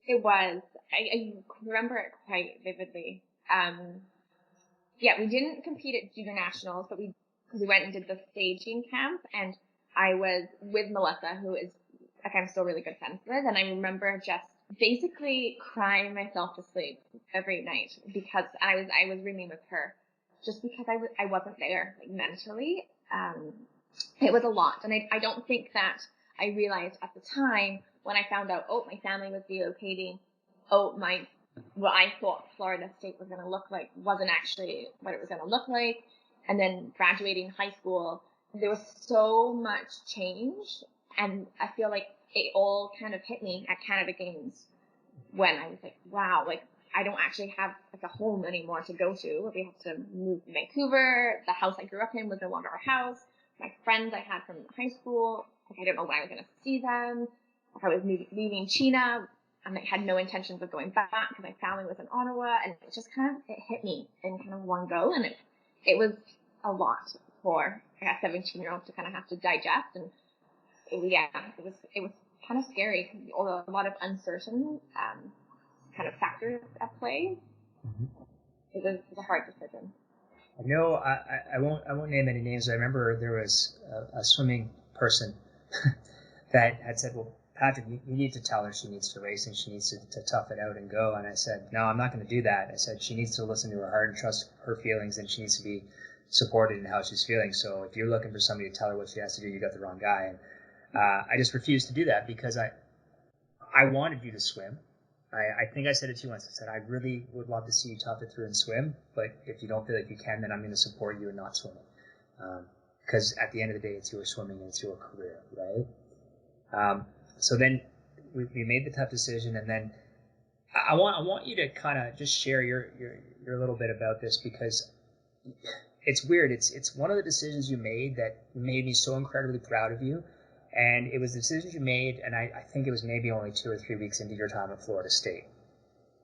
It was. I remember it quite vividly. We didn't compete at junior nationals, but because we went and did the staging camp, and I was with Melissa, who is like I'm still really good friends with, and I remember just basically crying myself to sleep every night because I was rooming with her, just because I wasn't there like mentally. It was a lot, and I don't think that I realized at the time when I found out my family was relocating, what I thought Florida State was going to look like wasn't actually what it was going to look like, and then graduating high school, there was so much change. And I feel like it all kind of hit me at Canada Games when I was like, wow, like I don't actually have like a home anymore to go to. We have to move to Vancouver. The house I grew up in was no longer our house. My friends I had from high school, like I don't know when I was going to see them. Like I was leaving CHENA, and I had no intentions of going back because my family was in Ottawa, and it just kind of it hit me in kind of one go, and it was a lot for a 17-year-old to kind of have to digest. And it was kind of scary. A lot of uncertain kind of factors at play. Mm-hmm. It was a hard decision. No, I won't name any names. I remember there was a swimming person that had said, well, Patrick, you need to tell her she needs to race and she needs to tough it out and go. And I said, no, I'm not going to do that. I said, she needs to listen to her heart and trust her feelings, and she needs to be supported in how she's feeling. So if you're looking for somebody to tell her what she has to do, you got the wrong guy. And I just refused to do that because I wanted you to swim. I think I said it to you once. I said, I really would love to see you tough it through and swim, but if you don't feel like you can, then I'm going to support you in not swimming. Because at the end of the day, it's your swimming and it's your career, right? So then we made the tough decision, and then I want you to kind of just share your little bit about this, because it's weird. It's one of the decisions you made that made me so incredibly proud of you. And it was the decision you made, and I think it was maybe only 2 or 3 weeks into your time at Florida State.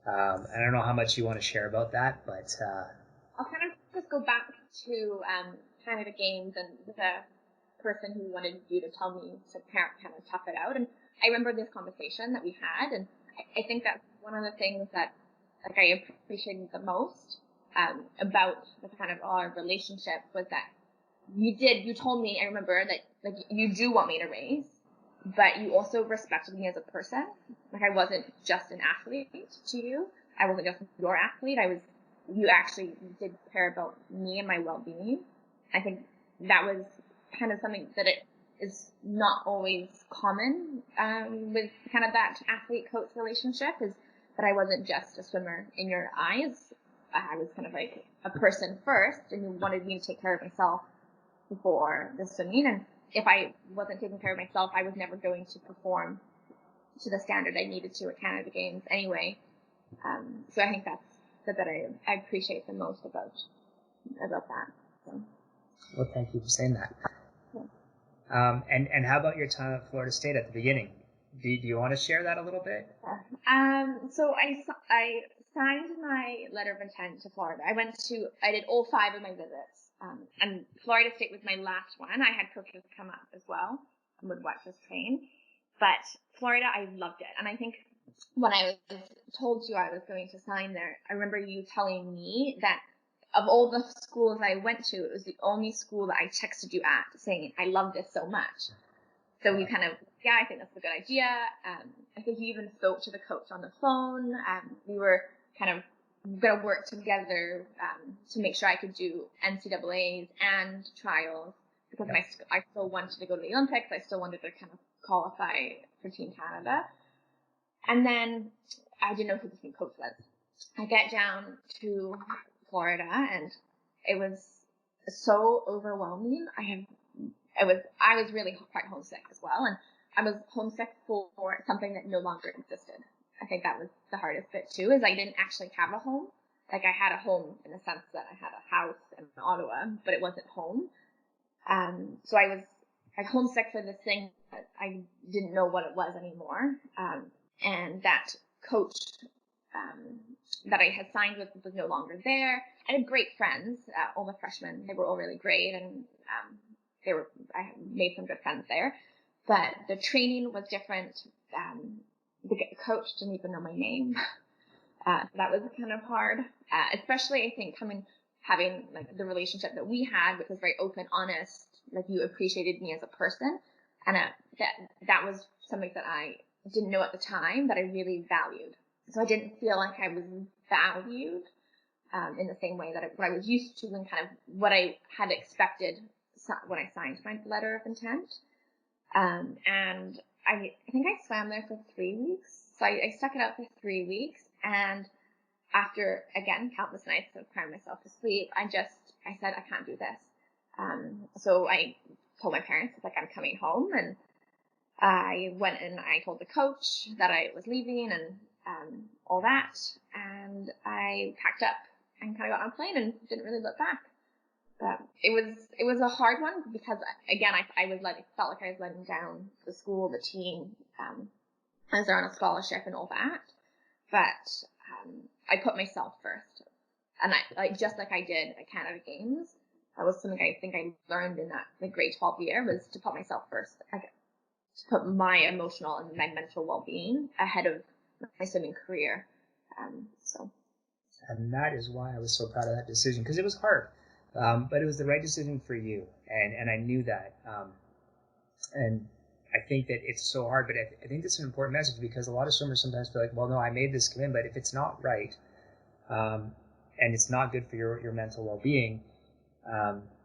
I don't know how much you want to share about that, but I'll kind of just go back to Canada Games and the person who wanted you to tell me to kind of tough it out. And I remember this conversation that we had, and I think that's one of the things that like I appreciated the most about the kind of our relationship was that you told me, I remember that like you do want me to race, but you also respected me as a person. Like I wasn't just an athlete to you. I wasn't just your athlete. You actually did care about me and my well-being. I think that was kind of something that it is not always common with kind of that athlete-coach relationship, is that I wasn't just a swimmer in your eyes. I was kind of like a person first, and you wanted me to take care of myself before the swimming. And if I wasn't taking care of myself, I was never going to perform to the standard I needed to at Canada Games anyway. So I think that's the bit I appreciate the most about that. So. Well, thank you for saying that. Yeah. And how about your time at Florida State at the beginning? Do you want to share that a little bit? So I signed my letter of intent to Florida. I did all 5 of my visits. And Florida State was my last one. I had coaches come up as well and would watch us train. But Florida, I loved it. And I think when I was told you I was going to sign there, I remember you telling me that of all the schools I went to, it was the only school that I texted you at saying, I love this so much. So we kind of, yeah, I think that's a good idea. I think you even spoke to the coach on the phone. We were kind of going to work together to make sure I could do NCAAs and trials, because I still wanted to go to the Olympics. I still wanted to kind of qualify for Team Canada. And then I didn't know who the team coach was. I get down to Florida, and it was so overwhelming. I was really quite homesick as well, and I was homesick for something that no longer existed. I think that was the hardest bit too, is I didn't actually have a home. Like I had a home in the sense that I had a house in Ottawa, but it wasn't home. So I was homesick for this thing that I didn't know what it was anymore. And that coach that I had signed with was no longer there. I had great friends, all the freshmen. They were all really great, and I made some good friends there. But the training was different. The coach didn't even know my name. That was kind of hard, especially I think having like the relationship that we had, which was very open, honest. Like you appreciated me as a person, and that was something that I didn't know at the time that I really valued. So I didn't feel like I was valued in the same way that what I was used to, and kind of what I had expected when I signed my letter of intent. And I think I swam there for 3 weeks. So I stuck it out for 3 weeks. And after, again, countless nights of crying myself to sleep, I said, I can't do this. So I told my parents, like, I'm coming home. And I went and I told the coach that I was leaving and all that. And I packed up and kind of got on a plane and didn't really look back. But it was a hard one because, again, I felt like I was letting down the school, the team, as they're on a scholarship and all that. But I put myself first, and just like I did at Canada Games, that was something I think I learned in the grade 12 year, was to put myself first, to put my emotional and my mental well-being ahead of my swimming career. And that is why I was so proud of that decision, because it was hard. But it was the right decision for you, and I knew that. And I think that it's so hard, but I think this is an important message because a lot of swimmers sometimes feel like, well, no, I made this commitment, but if it's not right, and it's not good for your mental well-being,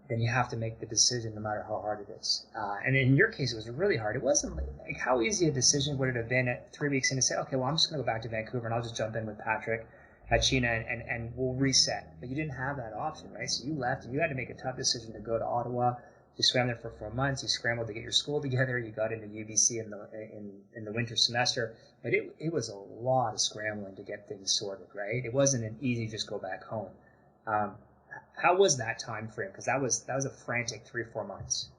then you have to make the decision no matter how hard it is. And in your case, it was really hard. It wasn't like how easy a decision would it have been at 3 weeks in to say, okay, well, I'm just going to go back to Vancouver and I'll just jump in with Patrick at CHENA and we'll reset. But you didn't have that option, right? So you left and you had to make a tough decision to go to Ottawa. You swam there for 4 months. You scrambled to get your school together. You got into UBC in the winter semester. But it was a lot of scrambling to get things sorted, right? It wasn't an easy just go back home. How was that time frame? Because that was a frantic 3-4 months.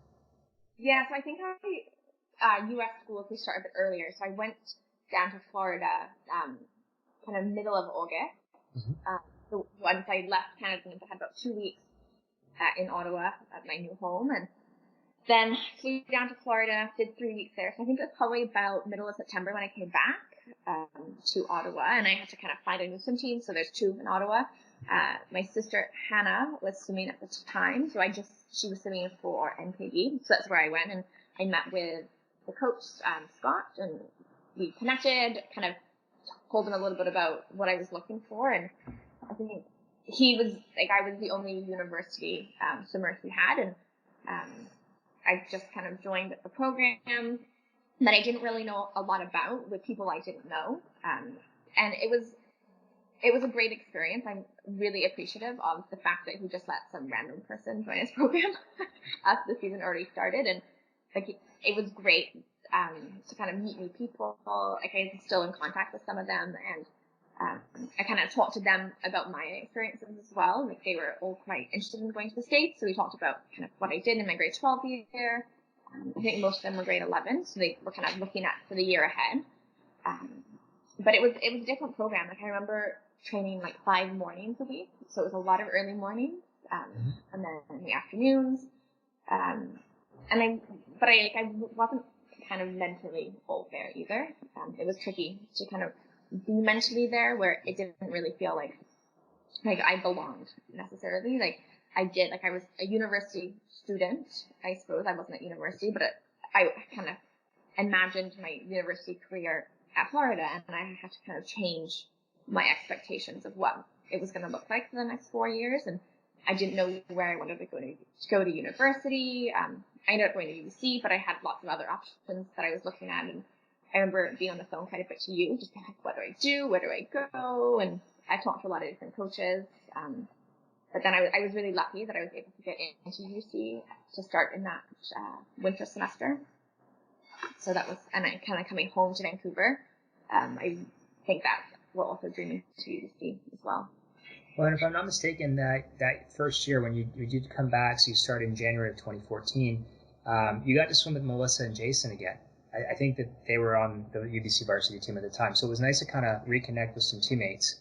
Yeah, so I think U.S. schools, we started a bit earlier. So I went down to Florida kind of middle of August. Mm-hmm. So once I left Canada, I had about 2 weeks in Ottawa at my new home, and then flew down to Florida, did 3 weeks there. So I think it was probably about middle of September when I came back to Ottawa, and I had to kind of find a new swim team. So there's 2 in Ottawa. My sister Hannah was swimming at the time, so she was swimming for NKD, so that's where I went, and I met with the coach Scott, and we connected, kind of told him a little bit about what I was looking for, and I think he was like, I was the only university swimmer he had, and I just kind of joined the program that I didn't really know a lot about with people I didn't know, and it was a great experience. I'm really appreciative of the fact that he just let some random person join his program after the season already started, and like it was great to kind of meet new people. Like I'm still in contact with some of them, and I kind of talked to them about my experiences as well. Like they were all quite interested in going to the States, so we talked about kind of what I did in my grade 12 year. I think most of them were grade 11, so they were kind of looking at for the year ahead. But it was a different program. Like I remember training like 5 mornings a week, so it was a lot of early mornings, and then in the afternoons. But I wasn't kind of mentally full there either. It was tricky to kind of be mentally there, where it didn't really feel like I belonged necessarily. Like I was a university student, I suppose. I wasn't at university, but I kind of imagined my university career at Florida, and I had to kind of change my expectations of what it was going to look like for the next 4 years, and I didn't know where I wanted to go to university. I ended up going to UBC, but I had lots of other options that I was looking at, and I remember being on the phone quite a bit to you, just being like, what do I do? Where do I go? And I talked to a lot of different coaches, but then I was really lucky that I was able to get into UBC to start in that winter semester. So that was, and I kind of coming home to Vancouver, I think that will also drew me to UBC as well. Well, and if I'm not mistaken, that first year when you did come back, so you started in January of 2014, you got to swim with Melissa and Jason again. I think that they were on the UBC varsity team at the time, so it was nice to kind of reconnect with some teammates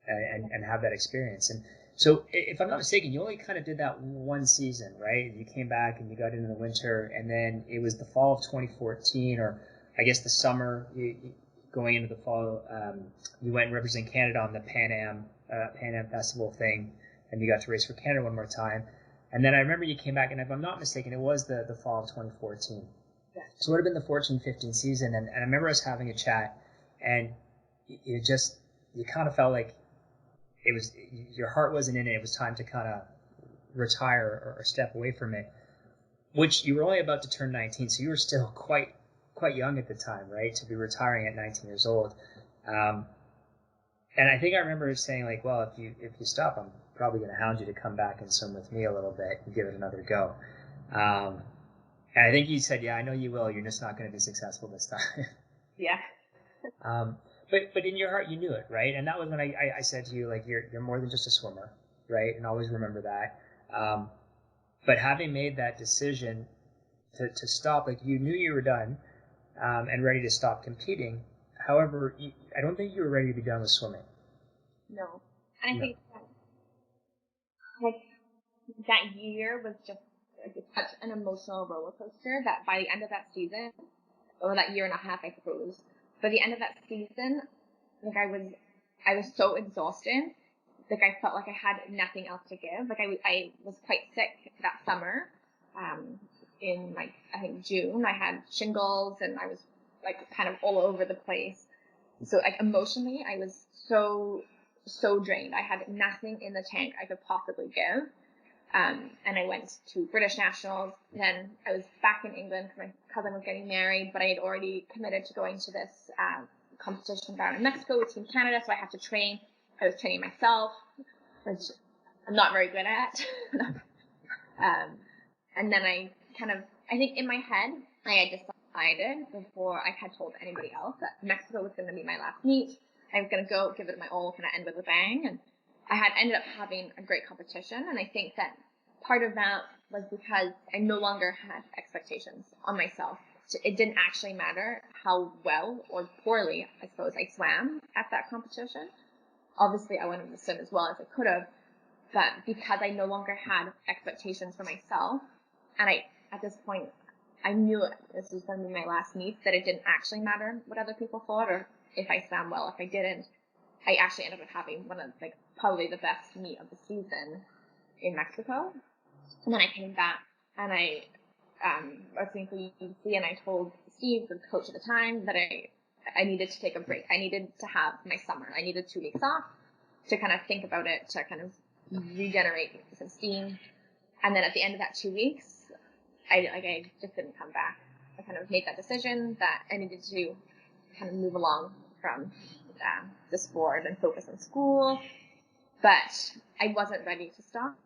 and have that experience. And so, if I'm not mistaken, you only kind of did that one season, right? You came back and you got into the winter, and then it was the fall of 2014, or I guess the summer, going into the fall, you went and represented Canada on the Pan Am Festival thing, and you got to race for Canada one more time. And then I remember you came back, and if I'm not mistaken, it was the fall of 2014. Yeah. So it would have been the 14-15 season, and I remember us having a chat, and you kind of felt like it was, your heart wasn't in it. It was time to kind of retire or step away from it, which you were only about to turn 19, so you were still quite young at the time, right? To be retiring at 19 years old. And I think I remember saying like, well, if you stop, I'm probably going to hound you to come back and swim with me a little bit and give it another go. And I think you said, yeah, I know you will. You're just not going to be successful this time. Yeah. But in your heart, you knew it, right? And that was when I said to you, like, you're more than just a swimmer, right? And always remember that. But having made that decision to stop, like, you knew you were done and ready to stop competing. However, I don't think you were ready to be done with swimming. No. And I think that year was just such an emotional roller coaster that by the end of that season, or that year and a half, I suppose, by the end of that season, like I was so exhausted like I felt like I had nothing else to give. Like I was quite sick that summer. In like, I think June, I had shingles and I was like kind of all over the place. So like emotionally, I was so drained. I had nothing in the tank I could possibly give. And I went to British Nationals. Then I was back in England because my cousin was getting married, but I had already committed to going to this competition down in Mexico with Team Canada. So I had to train. I was training myself, which I'm not very good at. And then I think in my head, I had decided before I had told anybody else that Mexico was going to be my last meet. I was going to go give it my all, kind of end with a bang. And I had ended up having a great competition. And I think that part of that was because I no longer had expectations on myself. It didn't actually matter how well or poorly, I suppose, I swam at that competition. Obviously, I wanted to swim as well as I could have. But because I no longer had expectations for myself, and at this point, I knew this was going to be my last meet, that it didn't actually matter what other people thought or if I swam well, if I didn't. I actually ended up having one of, like, probably the best meet of the season in Mexico. And then I came back and I was doing for UBC, and I told Steve, the coach at the time, that I needed to take a break. I needed to have my summer. I needed 2 weeks off to kind of think about it, to kind of regenerate some steam. And then at the end of that 2 weeks, I just didn't come back. I kind of made that decision that I needed to kind of move along from the sport and focus on school, but I wasn't ready to stop.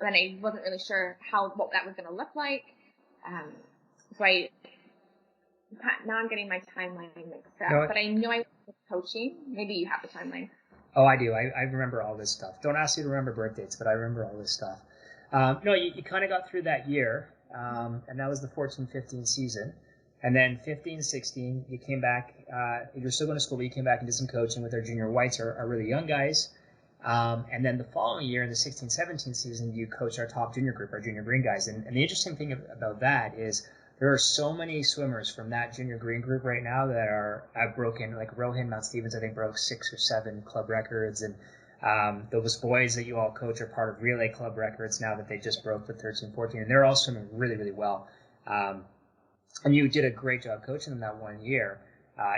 And I wasn't really sure what that was going to look like. So now I'm getting my timeline mixed up, but I know I was coaching. Maybe you have the timeline. Oh, I do. I remember all this stuff. Don't ask me to remember birth dates, but I remember all this stuff. No, you kind of got through that year, and that was the 14-15 season. And then 15-16, you came back. You were still going to school, but you came back and did some coaching with our junior whites, our really young guys. And then the following year, in the 16-17 season, you coached our top junior group, our junior green guys. And the interesting thing about that is there are so many swimmers from that junior green group right now that have broken, like Rohan Mount Stevens, I think, broke 6 or 7 club records. And those boys that you all coach are part of relay club records now that they just broke the 13-14. And they're all swimming really, really well. And you did a great job coaching them that 1 year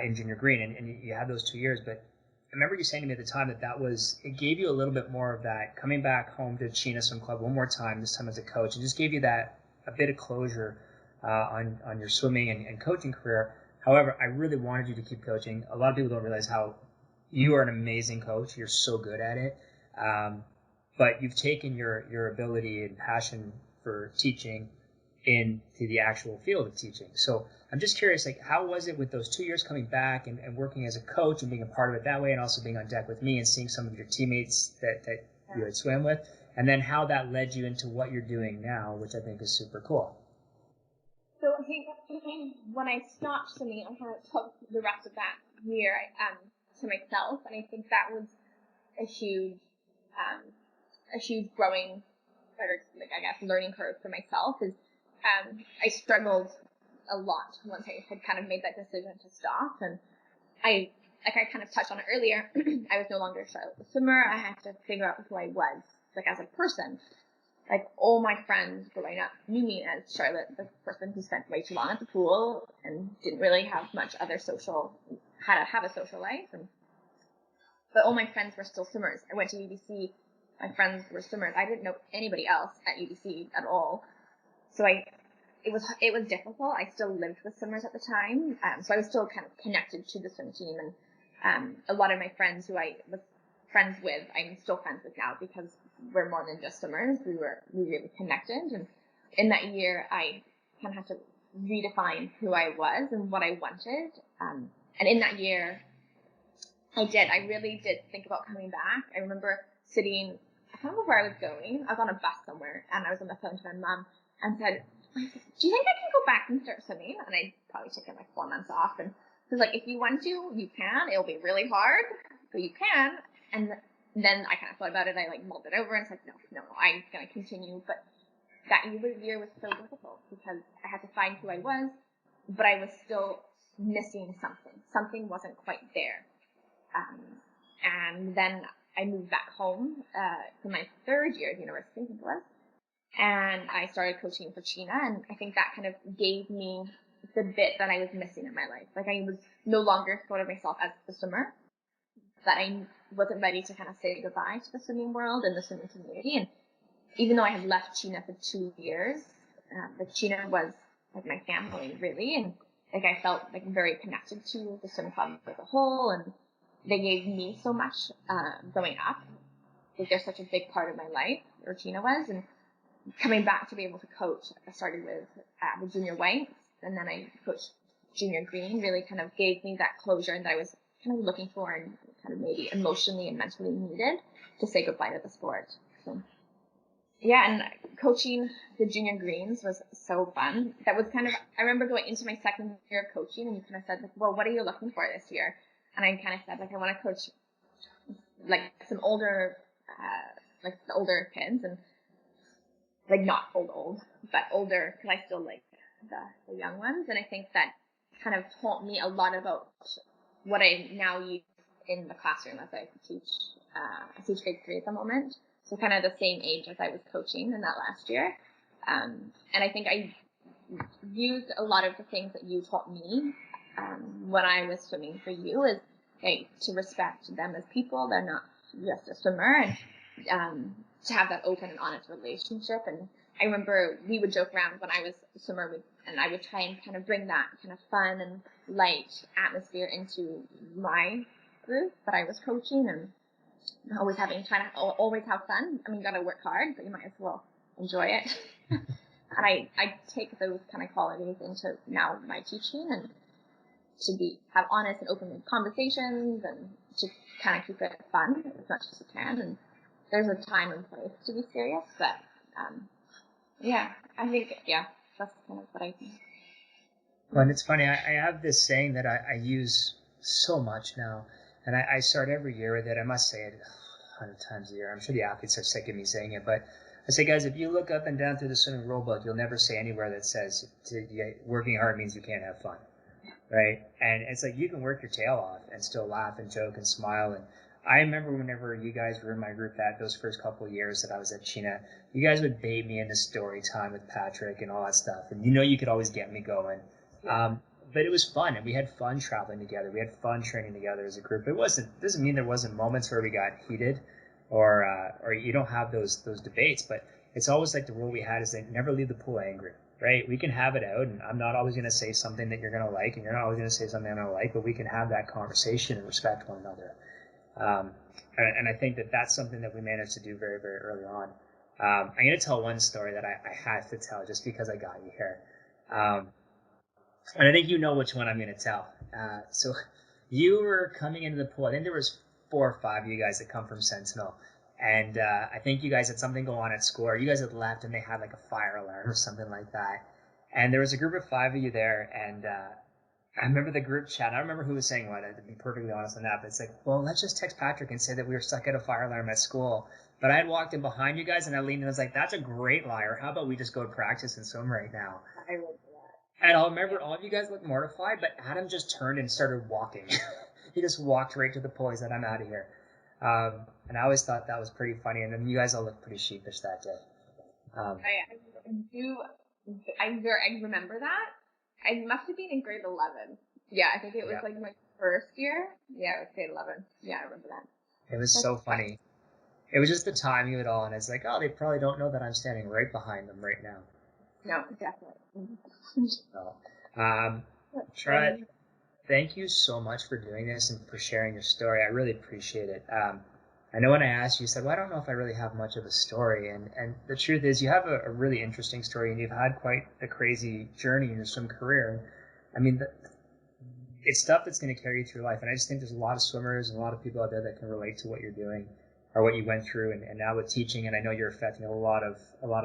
in junior green. And you had those 2 years. But I remember you saying to me at the time it gave you a little bit more of that coming back home to CHENA Swim Club one more time, this time as a coach. It just gave you that a bit of closure on your swimming and coaching career. However, I really wanted you to keep coaching. A lot of people don't realize how you are an amazing coach. You're so good at it. But you've taken your ability and passion for teaching into the actual field of teaching. So I'm just curious, like, how was it with those 2 years coming back and working as a coach and being a part of it that way, and also being on deck with me and seeing some of your teammates that you had swam with, and then how that led you into what you're doing now, which I think is super cool. So I think when I stopped swimming, I kind of took the rest of that year to myself, and I think that was a huge growing, or like, I guess, learning curve for myself. Is I struggled a lot once I had kind of made that decision to stop, and I kind of touched on it earlier. I was no longer Charlotte the swimmer. I had to figure out who I was, like, as a person. Like, all my friends growing up knew me as Charlotte, the person who spent way too long at the pool and didn't really have much other have a social life. But all my friends were still swimmers. I went to UBC. My friends were swimmers. I didn't know anybody else at UBC at all. So it was difficult. I still lived with swimmers at the time. So I was still kind of connected to the swim team. And a lot of my friends who I was friends with, I'm still friends with now, because we're more than just swimmers. We really connected. And in that year, I kind of had to redefine who I was and what I wanted. And in that year, I really did think about coming back. I remember sitting, I can't remember where I was going. I was on a bus somewhere, and I was on the phone to my mom and said, "Do you think I can go back and start swimming?" And I'd probably taken like 4 months off. And she was like, "If you want to, you can. It'll be really hard, but you can." And then I kind of thought about it. I like mulled it over and said, no, I'm going to continue. But that year was so difficult because I had to find who I was, but I was still missing something. Something wasn't quite there. And then I moved back home for my third year of university, I think it was, and I started coaching for CHENA, and I think that kind of gave me the bit that I was missing in my life. Like I was no longer thought of myself as the swimmer, that I wasn't ready to kind of say goodbye to the swimming world and the swimming community. And even though I had left CHENA for 2 years, like CHENA was like my family really, and like I felt like very connected to the swim club as a whole, and they gave me so much growing up. Like they're such a big part of my life, or CHENA was, and coming back to be able to coach, I started with the junior whites, and then I coached junior green, really kind of gave me that closure that I was kind of looking for and kind of maybe emotionally and mentally needed to say goodbye to the sport. So yeah, and coaching the junior greens was so fun. That was kind of, I remember going into my second year of coaching, and you kind of said, like, well, what are you looking for this year? And I kind of said, like, I want to coach like some older, like the older kids, and like not old, but older, because I still like the young ones. And I think that kind of taught me a lot about what I now use in the classroom as I teach. I teach grade 3 at the moment, so kind of the same age as I was coaching in that last year. And I think I used a lot of the things that you taught me when I was swimming for you, is to respect them as people. They're not just a swimmer, and to have that open and honest relationship. And I remember we would joke around when I was a swimmer, and I would try and kind of bring that kind of fun and light atmosphere into my group that I was coaching, and always trying to always have fun. I mean, you got to work hard, but you might as well enjoy it. And I take those kind of qualities into now my teaching, and to have honest and open conversations, and to kind of keep it fun as much as you can. And there's a time and place to be serious, but yeah, I think, yeah, that's kind of what I think. Well, and it's funny, I have this saying that I use so much now, and I start every year with it. I must say it 100 times a year. I'm sure the athletes are sick of me saying it, but I say, guys, if you look up and down through the swimming rule book, you'll never say anywhere that says working hard means you can't have fun, right? And it's like you can work your tail off and still laugh and joke and smile. And I remember whenever you guys were in my group those first couple of years that I was at CHENA, you guys would bait me into story time with Patrick and all that stuff, and you could always get me going. But it was fun, and we had fun traveling together. We had fun training together as a group. Doesn't mean there wasn't moments where we got heated, or you don't have those debates. But it's always like the rule we had is that never leave the pool angry, right? We can have it out, and I'm not always going to say something that you're going to like, and you're not always going to say something I'm going to like, but we can have that conversation and respect one another. And I think that that's something that we managed to do very, very early on. I'm going to tell one story that I have to tell just because I got you here. And I think you know which one I'm going to tell. So you were coming into the pool. I think there was 4 or 5 of you guys that come from Sentinel. And I think you guys had something go on at school, or you guys had left and they had like a fire alarm or something like that. And there was a group of 5 of you there. And I remember the group chat. I don't remember who was saying what, to be perfectly honest on that. But it's like, well, let's just text Patrick and say that we were stuck at a fire alarm at school. But I had walked in behind you guys and I leaned and I was like, that's a great liar. How about we just go to practice and swim right now? I would. And I'll remember all of you guys looked mortified, but Adam just turned and started walking. He just walked right to the pool. He said, I'm out of here. And I always thought that was pretty funny. And then you guys all looked pretty sheepish that day. I remember that. I must have been in grade 11. Yeah, I think it was like my first year. Yeah, it was grade 11. Yeah, I remember that. It was so funny. It was just the timing of it all. And it's like, oh, they probably don't know that I'm standing right behind them right now. No, definitely. So, Trot, thank you so much for doing this and for sharing your story. I really appreciate it. I know when I asked you, you said, well, I don't know if I really have much of a story. And the truth is you have a really interesting story, and you've had quite a crazy journey in your swim career. I mean, it's stuff that's going to carry you through life. And I just think there's a lot of swimmers and a lot of people out there that can relate to what you're doing or what you went through. And now with teaching, and I know you're affecting a lot of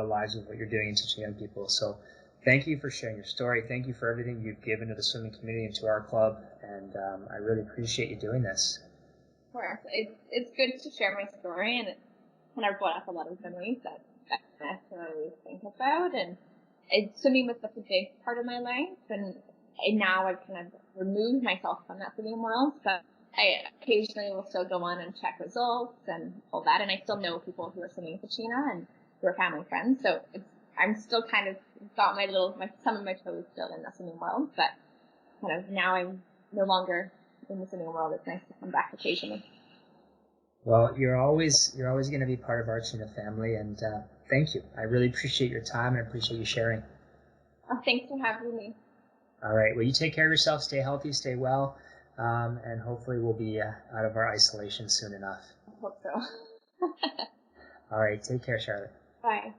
lives with what you're doing and teaching young people. So thank you for sharing your story. Thank you for everything you've given to the swimming community and to our club. And I really appreciate you doing this. Of course. It's good to share my story, and it kind of brought up a lot of memories that I necessarily think about. And swimming was such a big part of my life, and now I've kind of removed myself from that swimming world. But I occasionally will still go on and check results and all that, and I still know people who are swimming for CHENA and who are family friends. So I'm still kind of got some of my toes still in the swimming world, but kind of now I'm no longer in the swimming world. It's nice to come back occasionally. Well, you're always going to be part of our CHENA family, and thank you. I really appreciate your time and I appreciate you sharing. Oh, thanks for having me. All right. Well, you take care of yourself. Stay healthy. Stay well. And hopefully we'll be out of our isolation soon enough. I hope so. All right. Take care, Charlotte. Bye.